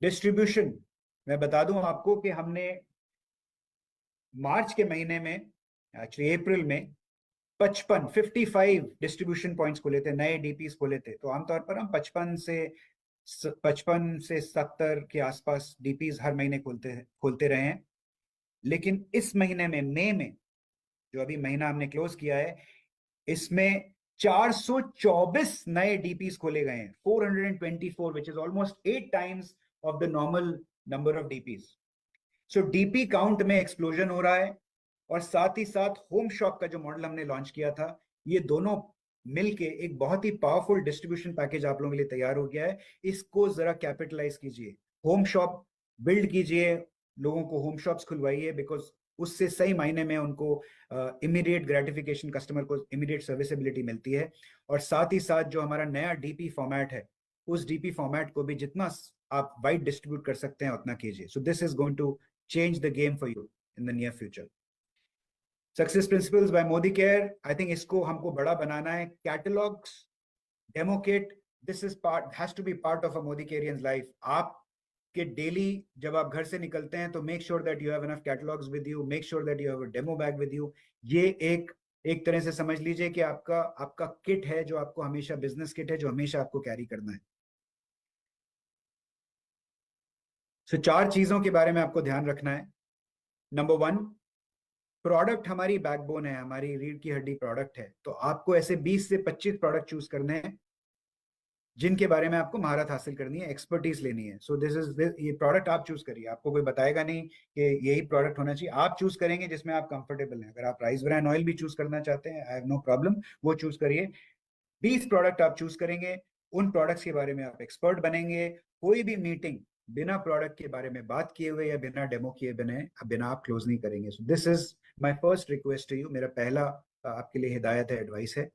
Distribution, मैं बता दूं आपको कि हमने मार्च के महीने में, एक्चुअली अप्रैल में 55 डिस्ट्रीब्यूशन पॉइंट्स खोले थे, नए डीपीस खोले थे। तो आमतौर पर हम 55 से 70 के आसपास डीपीस हर महीने खोलते रहे हैं। लेकिन इस महीने में, मई में, जो अभी महीना हमने क्लोज किया है, इसमें 424 नए डीपीस खोले गए हैं, 424, which is almost 8 times of the normal number of DPs. So DP count में एक्सप्लोजन हो रहा है, और साथ ही साथ होम शॉप का जो मॉडल हमने लॉन्च किया था, ये दोनों मिलके एक बहुत ही पावरफुल डिस्ट्रीब्यूशन पैकेज आप लोगों के लिए तैयार हो गया है। इसको जरा कैपिटलाइज कीजिए, होम शॉप बिल्ड कीजिए, लोगों को होम शॉप्स खुलवाइए, बिकॉज उससे सही मायने में उनको इमीडिएट ग्रेटिफिकेशन, कस्टमर को इमीडिएट सर्विसेबिलिटी मिलती है। और साथ ही साथ जो हमारा नया डीपी फॉर्मेट है, उस डीपी फॉर्मेट को भी जितना आप वाइड डिस्ट्रीब्यूट कर सकते हैं उतना कीजिए। So this is going to change the game for you in the near future. Success principles by Modi care, I think इसको हमको बड़ा बनाना है। Catalogues, demo kit, this is part, has to be part of a Modicareans life. आप कि daily जब आप घर से निकलते हैं तो make sure that you have enough catalogues with you, make sure that you have a demo bag with you. ये एक तरह से समझ लीजिए कि आपका किट है, जो आपको हमेशा, बिजनेस किट है जो हमेशा आपको कैरी करना है। सो 4 चीजों के बारे में आपको ध्यान रखना है। नंबर 1, प्रोडक्ट हमारी बैकबोन है, हमारी रीढ़ की हड्डी प्रोडक्ट है। तो आपको ऐसे 20 से 25 प्रोडक्ट चूज करने हैं जिनके बारे में आपको महारत हासिल करनी है, एक्सपर्टीज लेनी है। सो दिस इज, ये प्रोडक्ट आप चूज करिए, आपको कोई बताएगा नहीं कि यही प्रोडक्ट होना चाहिए, आप चूज करेंगे जिसमें आप कंफर्टेबल हैं। अगर आप राइस ब्रान ऑयल भी चूज करना चाहते हैं, आई हैव नो प्रॉब्लम, वो चूज करिए। 20 प्रोडक्ट आप चूज करेंगे, उन प्रोडक्ट्स के बारे में आप एक्सपर्ट बनेंगे। कोई भी मीटिंग बिना प्रोडक्ट के बारे में बात किए हुए या बिना डेमो किए बिना आप क्लोज नहीं करेंगे। So this is my first request to you, मेरा पहला आपके लिए हिदायत है, एडवाइस है।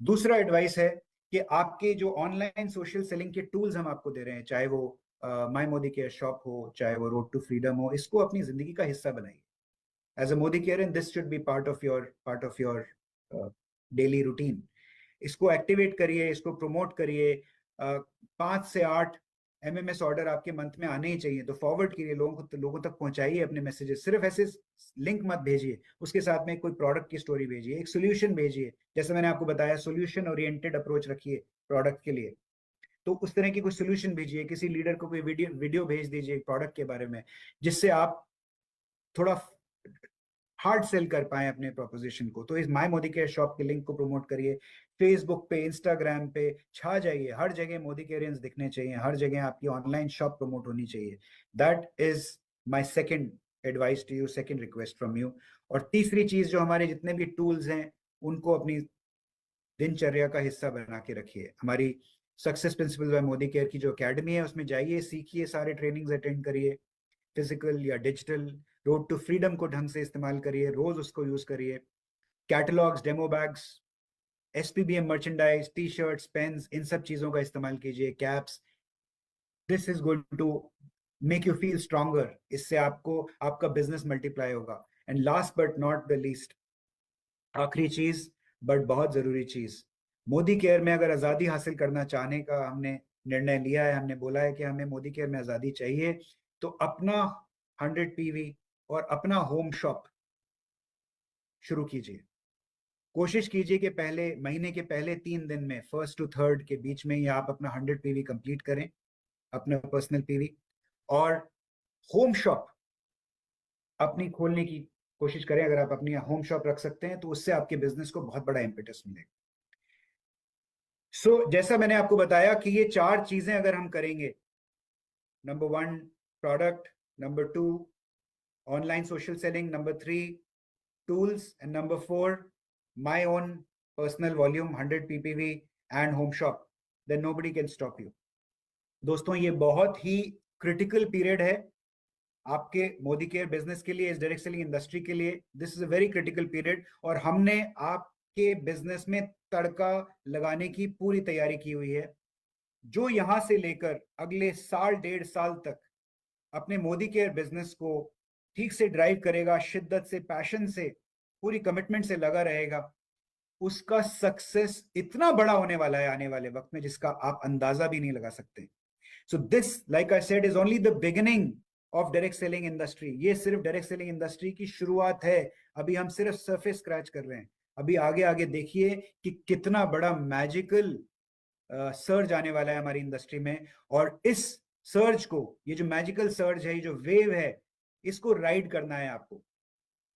दूसरा एडवाइस है कि आपके जो ऑनलाइन सोशल सेलिंग के टूल्स हम आपको दे रहे हैं, चाहे वो माई मोदी केयर शॉप हो, चाहे वो रोड टू फ्रीडम हो, इसको अपनी जिंदगी का हिस्सा बनाइए as a Modi care, and this should be part of your daily routine. इसको एक्टिवेट करिए, इसको प्रमोट करिए। 5 से 8 एमएमएस ऑर्डर आपके मंथ में आने ही चाहिए, तो फॉरवर्ड करिए, लोगों तक पहुंचाइए अपने मैसेजेस। सिर्फ ऐसे लिंक मत भेजिए, उसके साथ में कोई प्रोडक्ट की स्टोरी भेजिए, एक सोल्यूशन भेजिए। जैसे मैंने आपको बताया, सोल्यूशन ओरिएंटेड अप्रोच रखिए प्रोडक्ट के लिए। तो उस तरह की कोई सोल्यूशन भेजिए, किसी लीडर को कोई वीडियो भेज दीजिए प्रोडक्ट के बारे में, जिससे आप थोड़ा हार्ड सेल कर पाए अपने प्रोपोजिशन को। तो इस माई मोदी केयर शॉप के लिंक को प्रमोट करिए, फेसबुक पे, इंस्टाग्राम पे छा जाइए, हर जगह मोदी केयरियंस दिखने चाहिए, हर जगह आपकी ऑनलाइन शॉप प्रमोट होनी चाहिए। That is my second advice to you, second request from you. और तीसरी चीज, जो हमारे जितने भी टूल्स हैं उनको अपनी दिनचर्या का हिस्सा बना के रखिए। हमारी success principles by Modi care की जो अकेडमी है, उसमें जाइए, सीखिए, सारे ट्रेनिंग्स अटेंड करिए, फिजिकल या डिजिटल। रोड टू फ्रीडम को ढंग से इस्तेमाल करिए, रोज उसको यूज करिए। Catalogues, demo bags, SPBM merchandise, T shirts, pens, इन सब चीजों का इस्तेमाल कीजिए, caps. This is going to make you feel stronger, इससे आपको आपका बिजनेस मल्टीप्लाई होगा। And last but not the least, आखिरी चीज बट बहुत जरूरी चीज, मोदी केयर में अगर आजादी हासिल करना चाहने का हमने निर्णय लिया है, हमने बोला है कि हमें मोदी केयर में आजादी चाहिए, तो अपना 100 PV और अपना होम शॉप शुरू कीजिए। कोशिश कीजिए कि पहले महीने के पहले 3 दिन में, 1st to 3rd के बीच में ही आप अपना 100 PV कंप्लीट करें, अपना पर्सनल PV, और होम शॉप अपनी खोलने की कोशिश करें। अगर आप अपनी होम शॉप रख सकते हैं तो उससे आपके बिजनेस को बहुत बड़ा इम्पेटस मिलेगा। जैसा मैंने आपको बताया कि ये 4 चीजें अगर हम करेंगे, number 1 product, number 2 online social selling, number 3 tools, and number 4 my own personal volume 100 ppv and home shop, then nobody can stop you। दोस्तों, ये बहुत ही क्रिटिकल पीरियड है आपके मोदी केयर बिजनेस के लिए, इस डायरेक्ट सेलिंग इंडस्ट्री के लिए। This is a very critical period, और हमने आपके बिजनेस में तड़का लगाने की पूरी तैयारी की हुई है। जो यहां से लेकर अगले साल 1.5 साल तक अपने मोदी केयर बिजनेस को ठीक से ड्राइव करेगा, शिद्दत से, पैशन से, पूरी कमिटमेंट से लगा रहेगा, उसका सक्सेस इतना बड़ा होने वाला है आने वाले वक्त में जिसका आप अंदाजा भी नहीं लगा सकते। So this, like I said, is only the beginning of direct selling industry. ये सिर्फ डायरेक्ट सेलिंग इंडस्ट्री की शुरुआत है। अभी हम सिर्फ सरफेस स्क्रैच कर रहे हैं। अभी आगे आगे देखिए कि कितना बड़ा मैजिकल सर्ज आने वाला है हमारी इंडस्ट्री में। और इस सर्ज को, ये जो मैजिकल सर्ज है, ये जो वेव है, इसको राइड करना है आपको।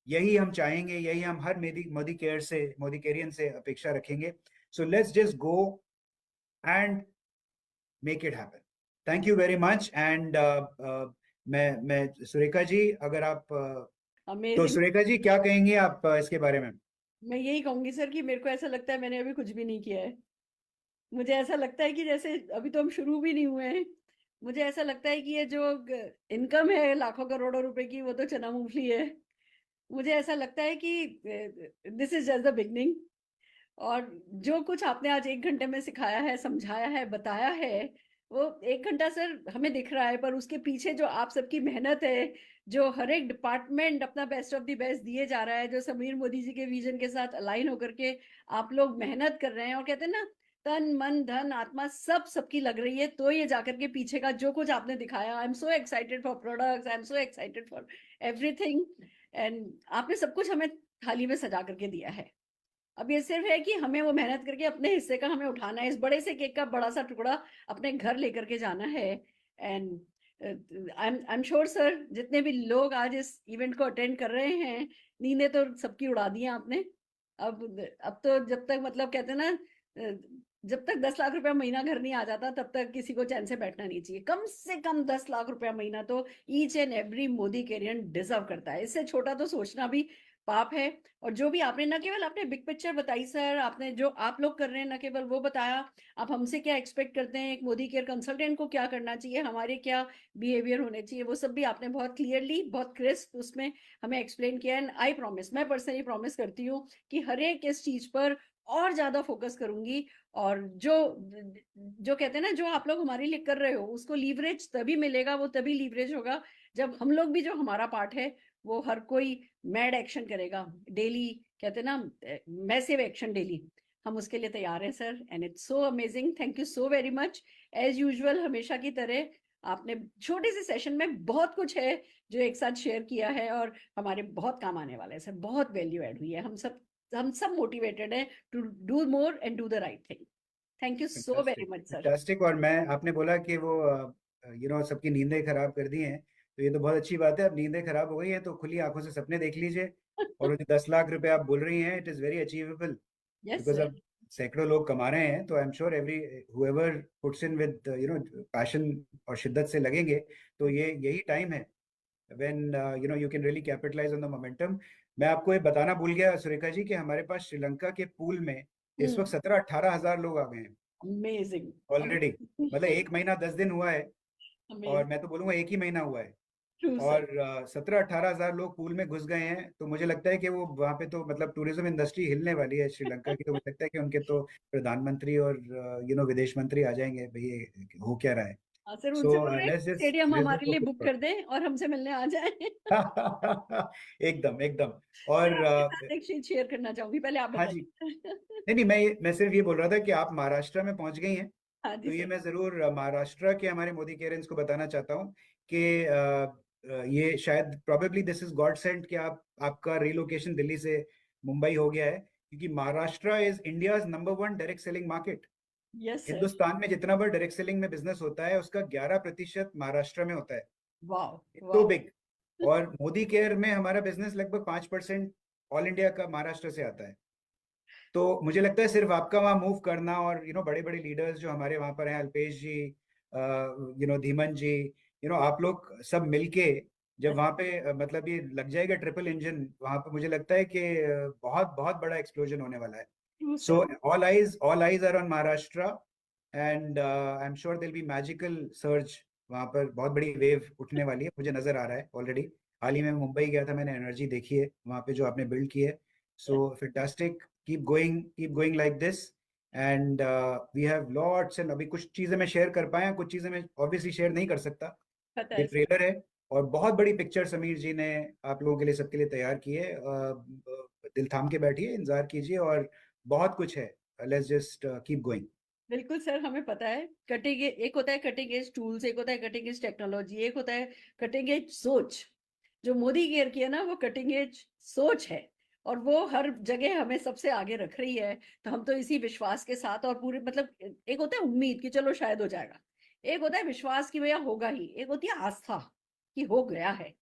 यही हम चाहेंगे, यही हम हर मोदी केयर से, मोदी केरियन से अपेक्षा रखेंगे। सो let's just go and make it happen. Thank you very much. And मैं सुरेखा जी, अगर आप तो अमेजिंग। सुरेखा जी क्या कहेंगे आप इसके बारे में? मैं यही कहूंगी सर कि मेरे को ऐसा लगता है मैंने अभी कुछ भी नहीं किया है। मुझे ऐसा लगता है कि जैसे अभी तो हम शुरू भी नहीं हुए हैं। मुझे ऐसा लगता है कि ये जो इनकम है लाखों करोड़ों रुपए की, वो तो चना मूंगफली है। मुझे ऐसा लगता है कि this is just the beginning. और जो कुछ आपने आज 1 घंटे में सिखाया है, समझाया है, बताया है, वो 1 घंटा सर हमें दिख रहा है, पर उसके पीछे जो आप सबकी मेहनत है, जो हर एक डिपार्टमेंट अपना बेस्ट ऑफ द बेस्ट दिए जा रहा है, जो समीर मोदी जी के विजन के साथ अलाइन होकर के आप लोग मेहनत कर रहे हैं, और कहते हैं ना, तन मन धन आत्मा सब सबकी लग रही है, तो ये जाकर के पीछे का जो कुछ आपने दिखाया, I am so excited for products, I am so excited for everything. And आपने सब कुछ हमें थाली में सजा करके दिया है। अब ये सिर्फ है कि हमें वो मेहनत करके अपने हिस्से का हमें उठाना है, इस बड़े से केक का बड़ा सा टुकड़ा अपने घर लेकर के जाना है। And I am sure sir, जितने भी लोग आज इस इवेंट को अटेंड कर रहे हैं, नींदें तो सबकी उड़ा दी हैं आपने। अब तो जब तक, मतलब कहते हैं ना, जब तक 10 लाख रुपया महीना घर नहीं आ जाता, तब तक किसी को चैन से बैठना नहीं चाहिए। कम से कम 10 लाख रुपया महीना तो ईच एंड एवरी मोदी कैरियन डिजर्व करता है। इससे छोटा तो सोचना भी पाप है। और जो भी आपने, न केवल आपने बिग पिक्चर बताई सर, आपने जो आप लोग कर रहे हैं न केवल वो बताया, आप हमसे क्या एक्सपेक्ट करते हैं, एक मोदी केयर कंसल्टेंट को क्या करना चाहिए, हमारे क्या बिहेवियर होने चाहिए, वो सब भी आपने बहुत क्लियरली, बहुत क्रिस्प उसमें हमें एक्सप्लेन किया। एंड आई प्रॉमिस, मैं पर्सनली प्रॉमिस करती हूँ कि हर एक इस चीज पर और ज्यादा फोकस करूंगी। और जो जो कहते हैं ना, जो आप लोग हमारे लिए कर रहे हो, उसको लीवरेज तभी मिलेगा, वो तभी लीवरेज होगा जब हम लोग भी जो हमारा पार्ट है वो हर कोई मैड एक्शन करेगा डेली, कहते हैं ना, मैसिव एक्शन डेली। हम उसके लिए तैयार हैं sir. And it's so amazing, thank you so very much. As usual, हमेशा की तरह आपने छोटे से सेशन में बहुत कुछ है जो एक साथ शेयर किया है, और हमारे बहुत काम आने वाला है सर। बहुत वैल्यू ऐड हुई है। हम सब मोटिवेटेड है to do more and do the right thing. Thank you so very fantastic, much sir. Fantastic. और मैं, आपने बोला कि वो सबकी नींदें खराब कर दी हैं, तो ये तो बहुत अच्छी बात है। अब नींदें खराब हो गई हैं तो खुली आंखों से सपने देख लीजिए। और वो जो 10 लाख रुपए आप बोल रही हैं, it is very achievable, yes because sir. अब सैकड़ों लोग कमा रहे हैं। तो I am sure every whoever puts in with passion और शिद्दत से लगेंगे, तो ये यही टाइम है when you can really capitalise on the momentum. मैं आपको ये बताना भूल गया सुरेखा जी कि हमारे पास श्रीलंका के पूल में इस वक्त 17-18 हजार लोग आ गए हैं अमेजिंग। ऑलरेडी। मतलब 1 महीना 10 दिन हुआ है, और अमेजिंग। मैं तो बोलूंगा 1 ही महीना हुआ है, ट्रू सर। और 17-18 हजार लोग पूल में घुस गए हैं। तो मुझे लगता है कि वो वहाँ पे तो मतलब टूरिज्म इंडस्ट्री हिलने वाली है श्रीलंका की। तो मुझे लगता है कि उनके तो प्रधानमंत्री और विदेश मंत्री आ जाएंगे, भाई ये हो क्या रहा है। हाँ सर, उनसे सो बोल रहे हैं लेट्स जस्ट स्टेडियम लेट्स हमारे जस्ट लिए बुक कर दें और हमसे मिलने आ जाएं। एकदम एकदम। मैं और आपके साथ एक चीज शेयर करना चाहूंगी, पहले आप हाँ जी। बताइए। नहीं नहीं, मैं सिर्फ ये बोल रहा था कि आप महाराष्ट्र में पहुंच गई हैं। हाँ जी तो ये सर। मैं जरूर महाराष्ट्र के हमारे मोदी केयरेंस को बताना चाहता हूँ कि ये शायद probably this is God sent कि आपका रिलोकेशन दिल्ली से मुंबई हो गया है, क्योंकि Maharashtra is India's number 1 direct selling market. Yes sir. Hindustan में जितना बड़ा डायरेक्ट सेलिंग में बिजनेस होता है उसका 11% महाराष्ट्र में होता है। वाह तो वाह। बिग। और मोदी केयर में हमारा बिजनेस लगभग 5% ऑल इंडिया का महाराष्ट्र से आता है। तो मुझे लगता है सिर्फ आपका वहाँ मूव करना और बड़े बड़े लीडर्स जो हमारे वहाँ पर हैं, अल्पेश जी, धीमन जी, आप लोग सब मिलके जब वहाँ पे मतलब ये लग जाएगा ट्रिपल इंजन वहाँ पे, मुझे लगता है कि बहुत बहुत बड़ा एक्सप्लोजन होने वाला है। True so sir. All eyes are on Maharashtra, and I am sure there will be magical surge. वहाँ पर बहुत बड़ी वेव उठने वाली है, मुझे नजर आ रहा है ऑलरेडी। हाल ही में मुंबई गया था, मैंने एनर्जी देखी है वहाँ पे जो आपने बिल्ड की है। सो fantastic, keep going like this, and we have lots, and अभी कुछ चीजें मैं शेयर कर पाया, कुछ चीजें मैं ऑब्वियसली शेयर नहीं कर सकता। पता ये है सर। ट्रेलर है और बहुत बड़ी पिक्चर समीर जी ने आप लोगों के लिए, सबके लिए तैयार की है। दिल थाम के बैठिए, इंतजार कीजिए, और बहुत कुछ है। Let's just keep going. बिल्कुल सर, हमें पता है कटिंग, एक होता है कटिंग एज टूल्स, एक होता है कटिंग एज टेक्नोलॉजी, एक होता है कटिंग एज सोच। जो मोदी केयर की है ना, वो कटिंग एज सोच है, और वो हर जगह हमें सबसे आगे रख रही है। तो हम तो इसी विश्वास के साथ, और पूरे मतलब, एक होता है उम्मीद कि चलो शायद हो जाएगा, एक होता है विश्वास कि भैया होगा ही, एक होती है आस्था कि हो गया है।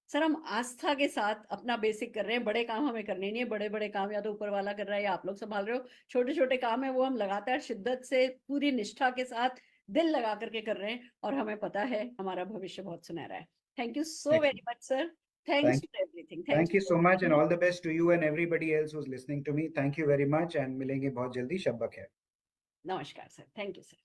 सर, हम आस्था के साथ अपना बेसिक कर रहे हैं। बड़े काम हमें करने नहीं है, बड़े बड़े काम या तो ऊपर वाला कर रहा है या आप लोग संभाल रहे हो। छोटे छोटे काम है वो हम लगातार शिद्दत से पूरी निष्ठा के साथ दिल लगा करके कर रहे हैं, और हमें पता है हमारा भविष्य बहुत सुनहरा है। Thank you so very much sir. Thanks thank for everything. Thank thanks you so much, and for. All the best to you and everybody else who is listening to me. Thank you very much, and मिलेंगे बहुत जल्दी। शब्बा खैर। नमस्कार sir. Thank you sir.